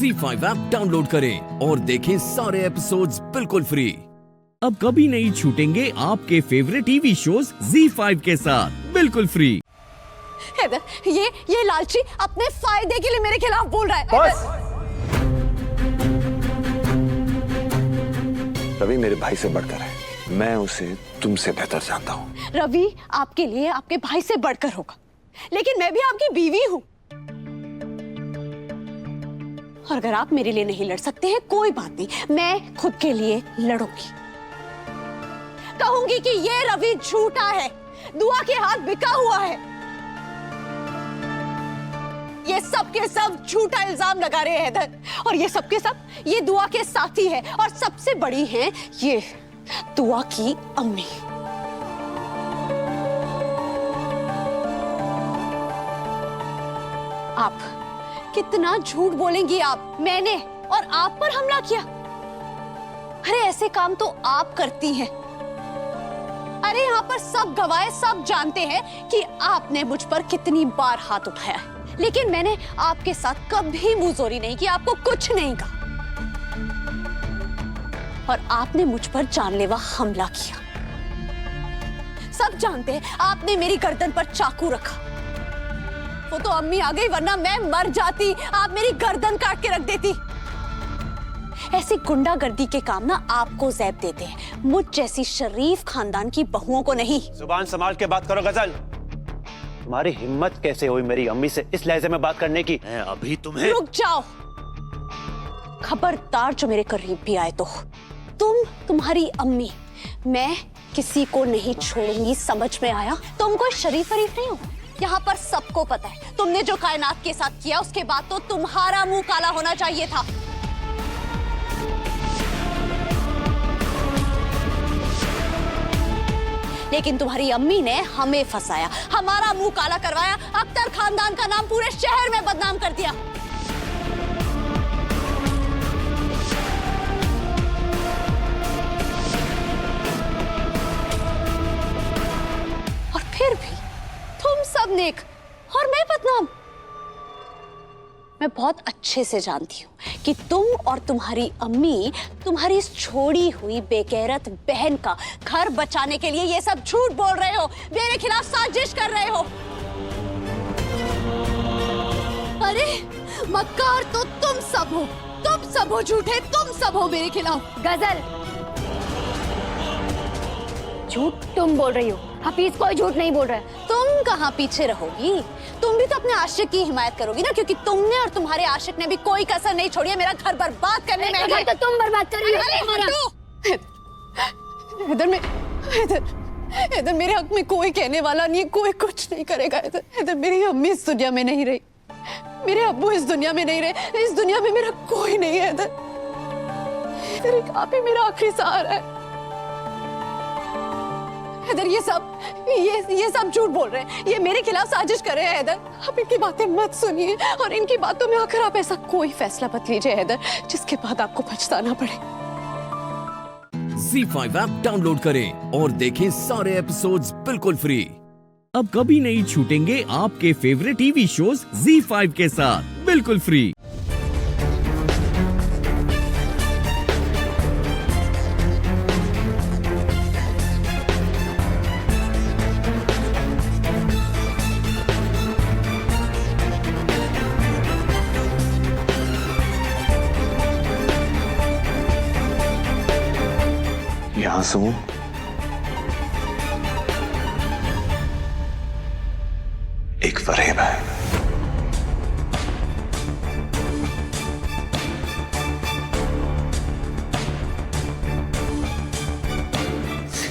Z5 ऐप डाउनलोड करें और देखें सारे एपिसोड्स बिल्कुल फ्री। अब कभी नहीं छूटेंगे आपके फेवरेट टीवी शोज Z5 के साथ बिल्कुल फ्री। हैदर, ये लालची अपने फायदे के लिए मेरे खिलाफ बोल रहा है। बस। रवि मेरे भाई से बढ़कर है, मैं उसे तुमसे बेहतर जानता हूँ। रवि आपके लिए आपके भाई से बढ़कर होगा, लेकिन मैं भी आपकी बीवी हूँ। और अगर आप मेरे लिए नहीं लड़ सकते हैं कोई बात नहीं, मैं खुद के लिए लड़ूंगी। कहूंगी कि ये रवि झूठा है, दुआ के हाथ बिका हुआ है। ये सब के सब झूठा इल्जाम लगा रहे हैं हैदर, और ये सब के सब ये दुआ के साथी है, और सबसे बड़ी है ये दुआ की अम्मी। आप कितना झूठ बोलेंगी आप? मैंने और आप पर हमला किया? अरे ऐसे काम तो आप करती हैं। अरे यहाँ पर सब गवाह, सब जानते हैं कि आपने मुझ पर कितनी बार हाथ उठाया है, लेकिन मैंने आपके साथ कभी मुंहजोरी नहीं की, आपको कुछ नहीं कहा, और आपने मुझ पर जानलेवा हमला किया। सब जानते हैं आपने मेरी गर्दन पर चाकू रखा। वो तो अम्मी आ गई, वरना मैं मर जाती। आप मेरी गर्दन काट के रख देती। ऐसी गुंडागर्दी के काम ना आपको ज़ैब देते हैं, मुझ जैसी शरीफ खानदान की बहुओं को नहीं। जुबान संभाल के बात करो गजल। तुम्हारी हिम्मत कैसे हुई मेरी अम्मी से इस लहजे में बात करने की? मैं अभी तुम्हें। रुक जाओ, खबरदार जो मेरे करीब भी आए तो तुम्हारी अम्मी, मैं किसी को नहीं छोड़ूंगी, समझ में आया? तुम कोई शरीफ नहीं हो, यहाँ पर सबको पता है तुमने जो कायनात के साथ किया, उसके बाद तो तुम्हारा मुंह काला होना चाहिए था। लेकिन तुम्हारी अम्मी ने हमें फंसाया, हमारा मुंह काला करवाया, अख्तर खानदान का नाम पूरे शहर में बदनाम कर दिया। और फिर भी तुम सब नेक और मैं बदनाम। मैं बहुत अच्छे से जानती हूँ कि तुम और तुम्हारी अम्मी तुम्हारी इस छोड़ी हुई बेगैरत बहन का घर बचाने के लिए ये सब झूठ बोल रहे हो, मेरे खिलाफ साजिश कर रहे हो। अरे मक्कार तो तुम सब हो झूठे, तुम सब हो मेरे खिलाफ। गजल, झूठ तुम बोल रही हो, हफीज कोई झूठ नहीं बोल रहा है। तुम कहाँ पीछे रहोगी? तुम भी तो अपने आशिक की हिमायत करोगी ना, क्योंकि तुमने और तुम्हारे आशिक ने भी कोई कसर नहीं छोड़ी है मेरा घर बर्बाद करने में। घर तो तुम बर्बाद कर रही हो। इधर मेरे हक में कोई कहने वाला नहीं है, कोई कुछ नहीं करेगा। इधर मेरी अम्मी इस दुनिया में नहीं रही, मेरे अब्बू इस दुनिया में नहीं रहे, इस दुनिया में मेरा कोई नहीं है। इधर एक आप ही मेरा आखिरी सहारा है। इधर ये सब झूठ बोल रहे हैं, ये मेरे खिलाफ साजिश कर रहे हैं। हैदर, आप इनकी बातें मत सुनिए, और इनकी बातों में आकर आप ऐसा कोई फैसला मत लीजिए हैदर, जिसके बाद आपको पछताना पड़े। ZEE5 ऐप डाउनलोड करें और देखें सारे एपिसोड्स बिल्कुल फ्री। अब कभी नहीं छूटेंगे आपके फेवरेट टीवी शोज ZEE5 के साथ बिल्कुल फ्री। आंसू एक फरेब है।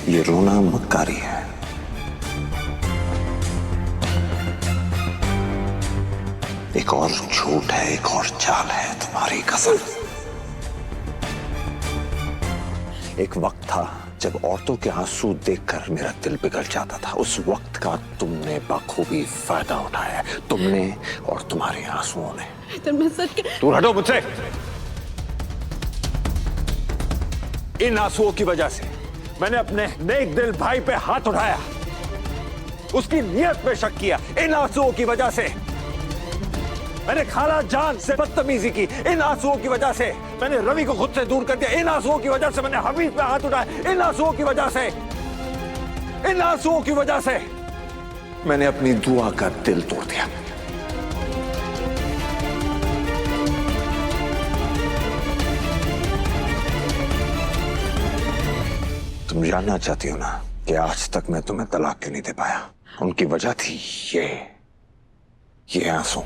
ये रोना मक्कारी है। एक और झूठ है, एक और चाल है तुम्हारी कसम। एक वक्त था जब औरतों के आंसू देखकर मेरा दिल पिघल जाता था। उस वक्त का तुमने बखूबी फायदा उठाया, तुमने और तुम्हारे आंसुओं ने। तू हटो मुझसे। इन आंसुओं की वजह से मैंने अपने नेक दिल भाई पे हाथ उठाया, उसकी नीयत पे शक किया। इन आंसुओं की वजह से मैंने खाला जान से बदतमीजी की। इन आंसुओं की वजह से मैंने रवि को खुद से दूर कर दिया। इन आंसुओं की वजह से मैंने हफीज पे हाथ उठाया। इन आंसुओं की वजह से मैंने अपनी दुआ का दिल तोड़ दिया। तुम जानना चाहती हो ना कि आज तक मैं तुम्हें तलाक क्यों नहीं दे पाया? उनकी वजह थी ये आंसू,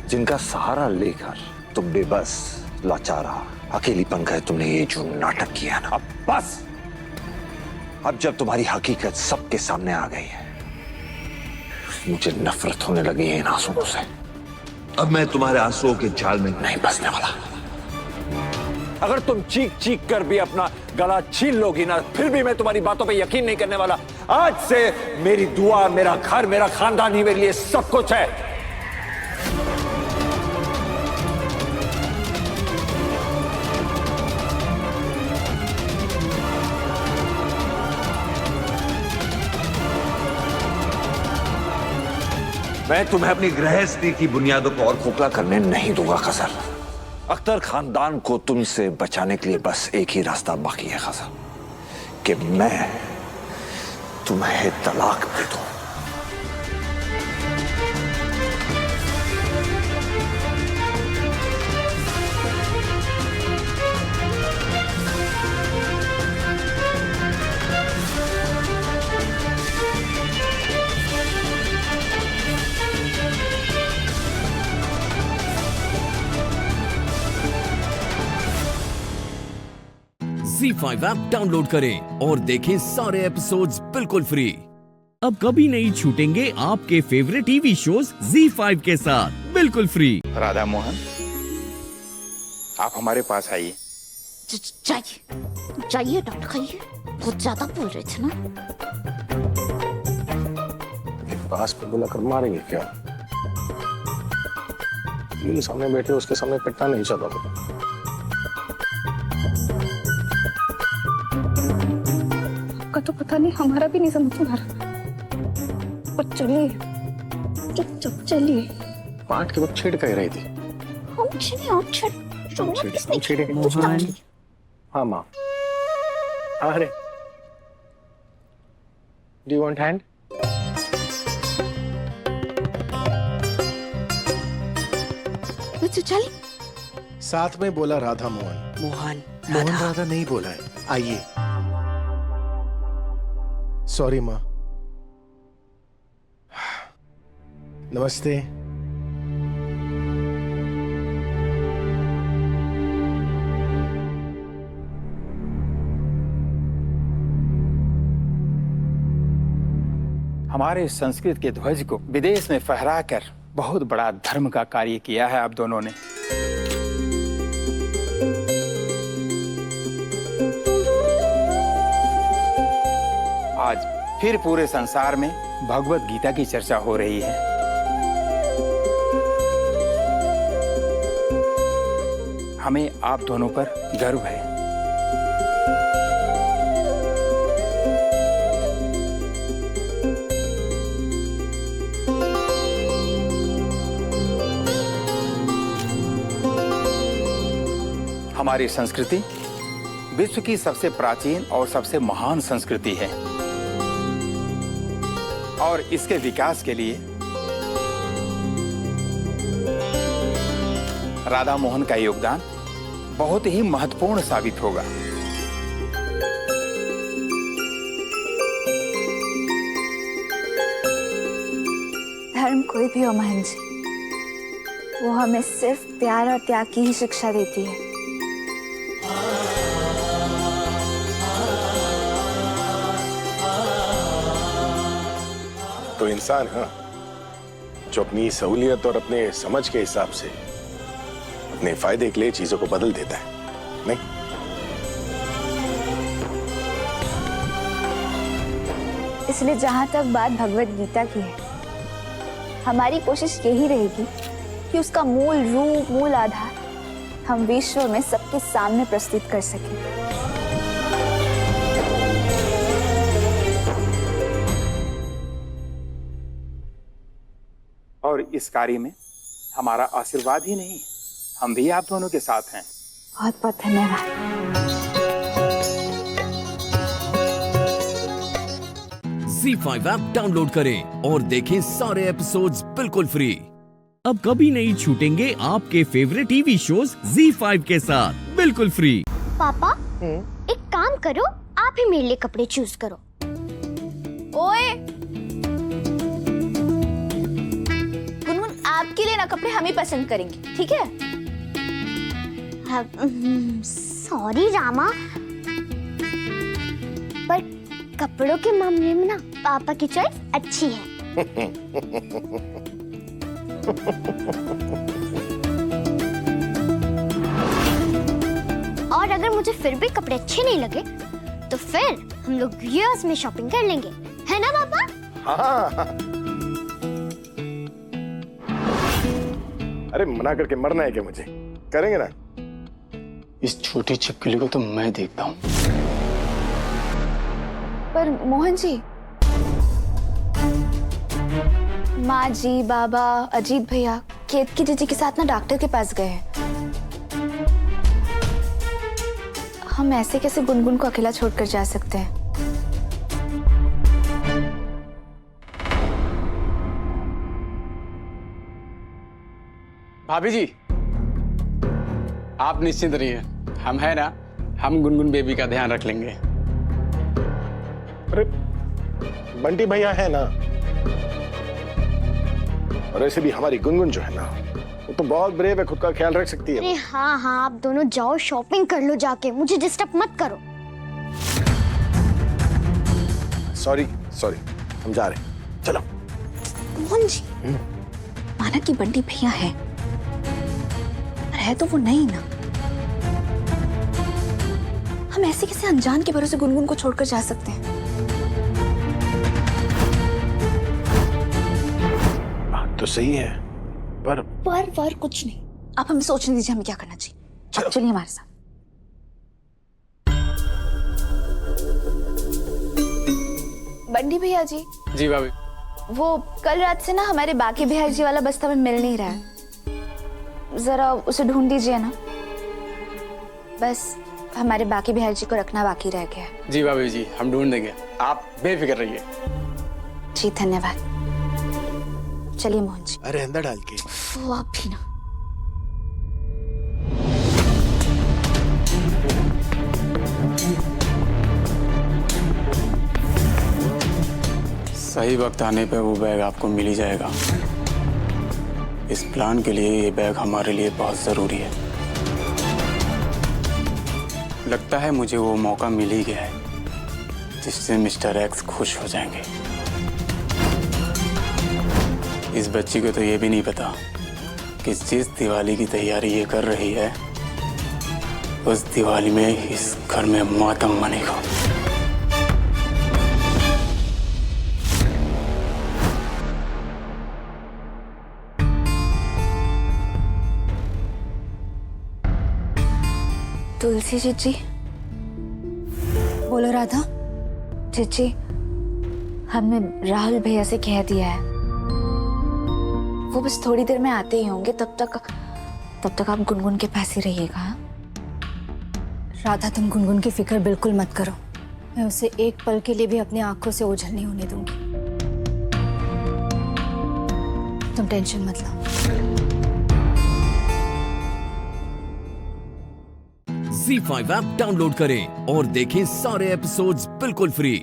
जिनका सहारा लेकर तुम बेबस, लाचारा, अकेली बन गए। तुमने ये जो नाटक किया ना, अब बस। अब जब तुम्हारी हकीकत सबके सामने आ गई है, मुझे नफरत होने लगी है इन आंसुओं से। अब मैं तुम्हारे आंसुओं के जाल में नहीं फंसने वाला। अगर तुम चीख चीख कर भी अपना गला छीन लोगी ना, फिर भी मैं तुम्हारी बातों पे यकीन नहीं करने वाला। आज से मेरी दुआ, मेरा घर, मेरा खानदान ही मेरे लिए सब कुछ है। मैं तुम्हें अपनी गृहस्थी की बुनियादों को और खोखला करने नहीं दूंगा खसर। अख्तर खानदान को तुमसे बचाने के लिए बस एक ही रास्ता बाकी है खसर, कि मैं तुम्हें तलाक दे दूं। ZEE5 ऐप डाउनलोड करें और देखें सारे एपिसोड्स बिल्कुल फ्री। अब कभी नहीं छूटेंगे आपके फेवरेट टीवी शोज ZEE5 के साथ बिल्कुल फ्री। राधा मोहन, आप हमारे पास आइए। चाहिए डॉक्टर, खाइए, बहुत ज्यादा बोल रहे थे ना। पास पे बुला कर मारेंगे क्या? ये सामने बैठे उसके सामने पिटना नहीं चाहता। आपका तो पता नहीं, हमारा भी नहीं समझ में आ रहा। पर चलिए, चुपचाप चलिए। पाठ के वक्त छेड़ कह रही थी। हम छेड़े, आप छेड़े। हाँ माँ। अरे, डू यू वांट हैंड? चलिए। साथ में बोला राधा मोहन। मोहन राधा नहीं बोला है। आइए। सॉरी माँ। नमस्ते। हमारे संस्कृत के ध्वज को विदेश में फहराकर बहुत बड़ा धर्म का कार्य किया है आप दोनों ने। आज फिर पूरे संसार में भगवत गीता की चर्चा हो रही है। हमें आप दोनों पर गर्व है। हमारी संस्कृति विश्व की सबसे प्राचीन और सबसे महान संस्कृति है और इसके विकास के लिए राधा मोहन का योगदान बहुत ही महत्वपूर्ण साबित होगा। धर्म कोई भी हो महन जी, वो हमें सिर्फ प्यार और त्याग की ही शिक्षा देती है। तो इंसान, हाँ, जो अपनी सहूलियत और अपने समझ के हिसाब से अपने फायदे के लिए चीजों को बदल देता है, नहीं? इसलिए जहां तक बात भगवत गीता की है, हमारी कोशिश यही रहेगी कि उसका मूल रूप, मूल आधार हम विश्व में सबके सामने प्रस्तुत कर सकें। और इस कार्य में हमारा आशीर्वाद ही नहीं, हम भी आप दोनों के साथ हैं। बहुत बहुत धन्यवाद। ZEE5 ऐप डाउनलोड करें और देखें सारे एपिसोड्स बिल्कुल फ्री। अब कभी नहीं छूटेंगे आपके फेवरेट टीवी शोज ZEE5 के साथ बिल्कुल फ्री। पापा, एक काम करो, आप ही मेरे लिए कपड़े चूज करो। ओए गुनगुन, आपके लिए ना कपड़े हम ही पसंद करेंगे, ठीक है? सॉरी रामा, पर कपड़ों के मामले में ना पापा की चॉइस अच्छी है। और अगर मुझे फिर भी कपड़े अच्छे नहीं लगे तो फिर हम लोग यूएस में शॉपिंग कर लेंगे, है ना पापा? हाँ। अरे मना करके मरना है क्या मुझे? करेंगे ना? इस छोटी छिपकली को तो मैं देखता हूँ। पर मोहन जी, माँ जी, बाबा, अजीत भैया केतकी जीजी के साथ ना डॉक्टर के पास गए हैं। हम ऐसे कैसे गुनगुन को अकेला छोड़कर जा सकते हैं? भाभी जी, आप निश्चिंत रहिए, हम है ना, हम गुनगुन बेबी का ध्यान रख लेंगे। अरे बंटी भैया है ना, और ऐसे भी हमारी गुनगुन जो है ना, वो तो बहुत ब्रेव है, खुद का ख्याल रख सकती है। अरे हाँ हाँ, आप दोनों जाओ शॉपिंग कर लो जाके, मुझे डिस्टर्ब मत करो। सॉरी सॉरी, हम जा रहे हैं, चलो। मोहन जी, माना कि बंटी भैया है, पर है तो वो नहीं ना। हम ऐसे किसी अनजान के भरोसे गुनगुन को छोड़कर जा सकते हैं? बात तो सही है, पर कुछ नहीं। आप हमें सोचने दीजिए हमें क्या करना चाहिए। आप चलिए हमारे साथ। बंटी भैया जी। जी भाभी। वो कल रात से ना हमारे बाकी भैया जी वाला बस्ता में मिल नहीं रहा है, जरा उसे ढूंढ दीजिए ना। बस हमारे बाकी भैया जी को रखना बाकी रह गया है। जी भाभी जी, हम ढूंढ देंगे, आप बेफिक्र रहिए। जी धन्यवाद। चलिए मोहन जी। अरे अंदर डाल के। वो आप भी ना। सही वक्त आने पे वो बैग आपको मिल ही जाएगा। इस प्लान के लिए ये बैग हमारे लिए बहुत जरूरी है। लगता है मुझे वो मौका मिल ही गया है जिससे मिस्टर एक्स खुश हो जाएंगे। इस बच्ची को तो ये भी नहीं पता कि जिस दिवाली की तैयारी ये कर रही है, उस दिवाली में इस घर में मातम मनेगा। तुलसी जीजी। बोलो राधा। जीजी, हमने राहुल भैया से कह दिया है, वो बस थोड़ी देर में आते ही होंगे। तब तक आप गुनगुन के पास ही रहिएगा। राधा, तुम गुनगुन की फिक्र बिल्कुल मत करो, मैं उसे एक पल के लिए भी अपनी आंखों से ओझल नहीं होने दूंगी। तुम टेंशन मत लो। ZEE5 ऐप डाउनलोड करें और देखें सारे एपिसोड्स बिल्कुल फ्री।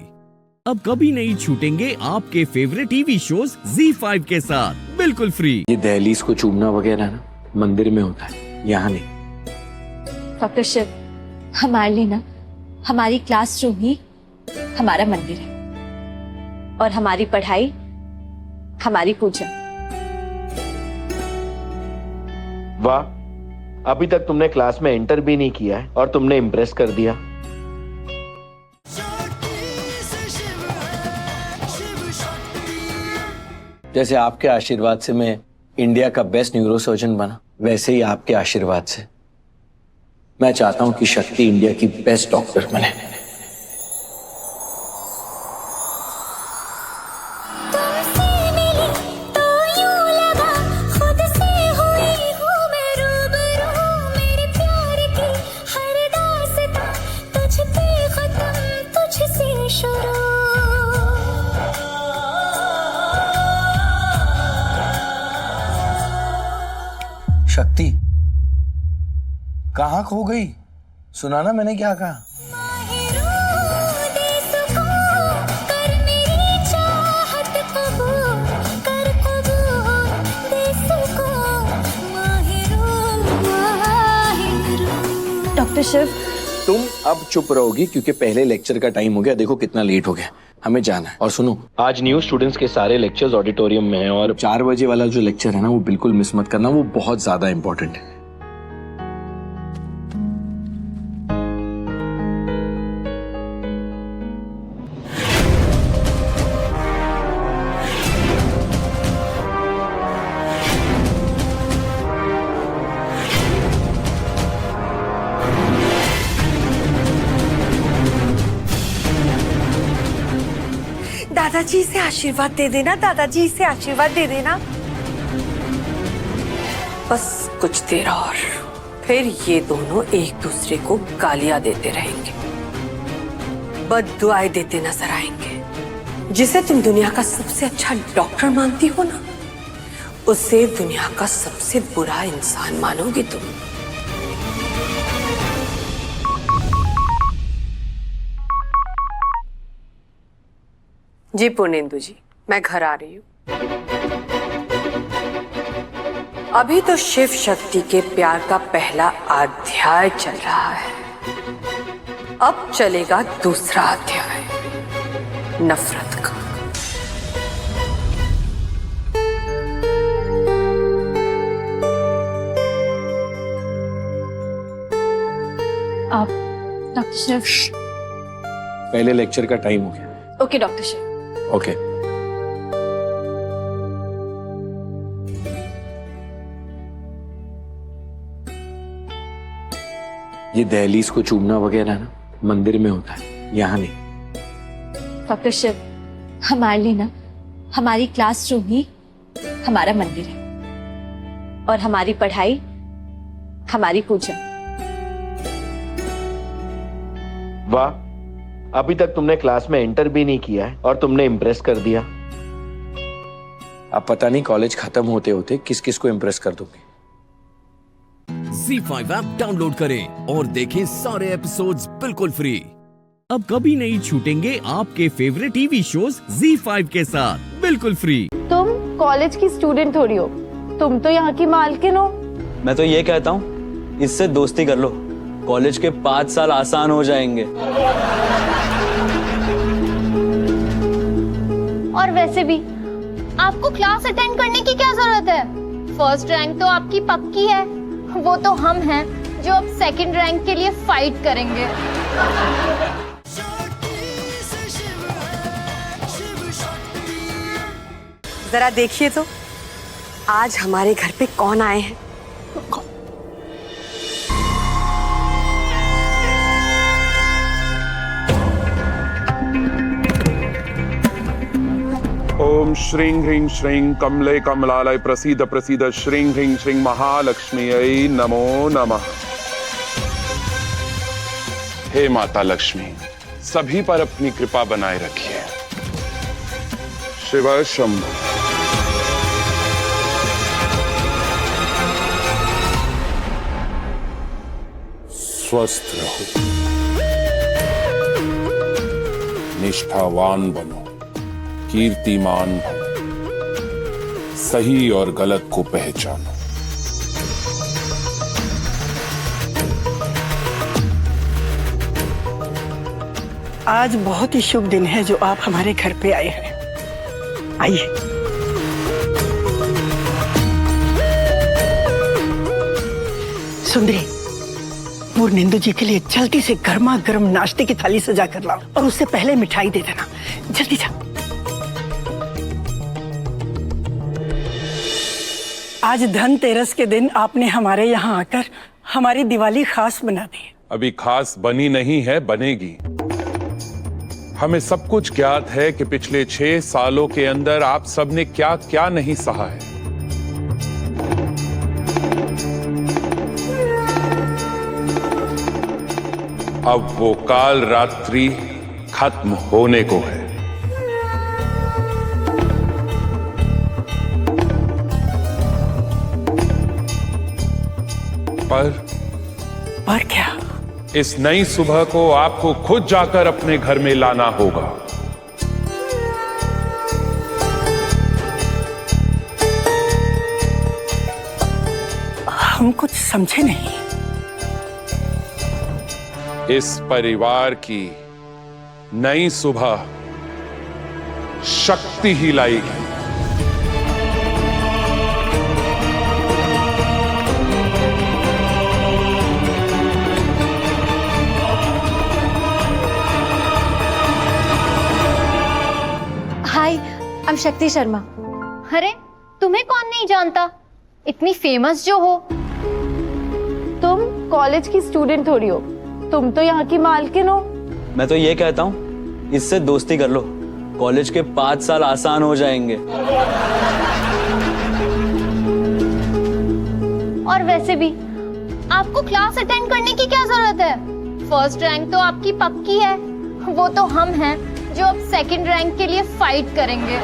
अब कभी नहीं छूटेंगे आपके फेवरेट टीवी शोज ZEE5 के साथ बिल्कुल फ्री। ये दहलीज को चूमना वगैरह ना मंदिर में होता है, यहाँ नहीं। डॉक्टर शिव, हमारे लिए ना हमारी क्लासरूम ही हमारा मंदिर है, और हमारी पढ़ाई हमारी पूजा। वाह, अभी तक तुमने क्लास में एंटर भी नहीं किया है और तुमने इम्प्रेस कर दिया। जैसे आपके आशीर्वाद से मैं इंडिया का बेस्ट न्यूरोसर्जन बना, वैसे ही आपके आशीर्वाद से मैं चाहता हूं कि शक्ति इंडिया की बेस्ट डॉक्टर बने। शक्ति कहाँ खो गई? सुना ना मैंने क्या कहा? शिव। तुम अब चुप रहोगी क्योंकि पहले लेक्चर का टाइम हो गया। देखो कितना लेट हो गया, हमें जाना है। और सुनो, आज न्यू स्टूडेंट्स के सारे लेक्चर्स ऑडिटोरियम में हैं और 4 बजे वाला जो लेक्चर है ना, वो बिल्कुल मिस मत करना, वो बहुत ज्यादा इंपॉर्टेंट है। दादाजी से आशीर्वाद दे देना, दादाजी से आशीर्वाद दे देना। बस कुछ देर और, फिर ये दोनों एक दूसरे को गालियां देते रहेंगे, बद्दुआएं देते नजर आएंगे। जिसे तुम दुनिया का सबसे अच्छा डॉक्टर मानती हो ना, उसे दुनिया का सबसे बुरा इंसान मानोगी तुम। जी पूर्णेंदु जी, मैं घर आ रही हूँ। अभी तो शिव शक्ति के प्यार का पहला अध्याय चल रहा है, अब चलेगा दूसरा अध्याय, नफरत का। आप डॉक्टर शिव। पहले लेक्चर का टाइम हो गया। Okay doctor Shiv. ओके। ये दहलीज को चूमना वगैरह ना मंदिर में होता है, यहाँ नहीं। डॉक्टर शिव, हमारे लिए ना हमारी क्लासरूम ही हमारा मंदिर है और हमारी पढ़ाई हमारी पूजा। वाह, अभी तक तुमने क्लास में एंटर भी नहीं किया है और तुमने इम्प्रेस कर दिया। अब पता नहीं कॉलेज खत्म होते होते किस किस को इम्प्रेस कर दोगे। ZEE5 ऐप डाउनलोड करें और देखें सारे एपिसोड्स बिल्कुल फ्री। अब कभी नहीं छूटेंगे आपके फेवरेट टीवी शोज ZEE5 के साथ बिल्कुल फ्री। तुम कॉलेज की स्टूडेंट थोड़ी हो, तुम तो यहाँ की मालकिन हो। मैं तो ये कहता हूँ, इससे दोस्ती कर लो, कॉलेज के 5 साल आसान हो जाएंगे। और वैसे भी आपको क्लास अटेंड करने की क्या जरूरत है? फर्स्ट रैंक तो आपकी पक्की है, वो तो हम हैं जो अब सेकंड रैंक के लिए फाइट करेंगे। जरा देखिए तो आज हमारे घर पे कौन आए हैं। ओम श्रीं ह्रीं श्रीं कमले कमलालय प्रसीद प्रसीद श्रीं ह्रीं श्रीं महालक्ष्मीयै नमो नमः। हे माता लक्ष्मी, सभी पर अपनी कृपा बनाए रखिए। शिव शंभु। स्वस्थ रहो, निष्ठावान बनो, कीर्तिमान बनो, सही और गलत को पहचानो। आज बहुत ही शुभ दिन है जो आप हमारे घर पे आए हैं। आइए। सुंदरी, पूर्णेंदु जी के लिए जल्दी से गर्मा गर्म नाश्ते की थाली सजा कर लाओ और उससे पहले मिठाई दे देना। जल्दी जा। आज धनतेरस के दिन आपने हमारे यहाँ आकर हमारी दिवाली खास बना दी। अभी खास बनी नहीं है, बनेगी। हमें सब कुछ ज्ञात है कि पिछले 6 सालों के अंदर आप सबने क्या क्या नहीं सहा है। अब वो काल रात्रि खत्म होने को है। पर क्या? इस नई सुबह को आपको खुद जाकर अपने घर में लाना होगा। हम कुछ समझे नहीं। इस परिवार की नई सुबह शक्ति ही लाएगी। हाय, आई एम शक्ति शर्मा। अरे तुम्हें कौन नहीं जानता, इतनी फेमस जो हो। तुम कॉलेज की स्टूडेंट थोड़ी हो, तुम तो यहाँ की मालकिन हो। मैं तो ये कहता हूँ इससे दोस्ती कर लो, कॉलेज के 5 साल आसान हो जाएंगे। और वैसे भी आपको क्लास अटेंड करने की क्या जरूरत है? फर्स्ट रैंक तो आपकी पक्की है, वो तो हम हैं जो अब सेकंड रैंक के लिए फाइट करेंगे।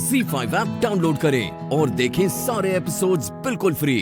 ZEE5 ऐप डाउनलोड करें और देखें सारे एपिसोड्स बिल्कुल फ्री।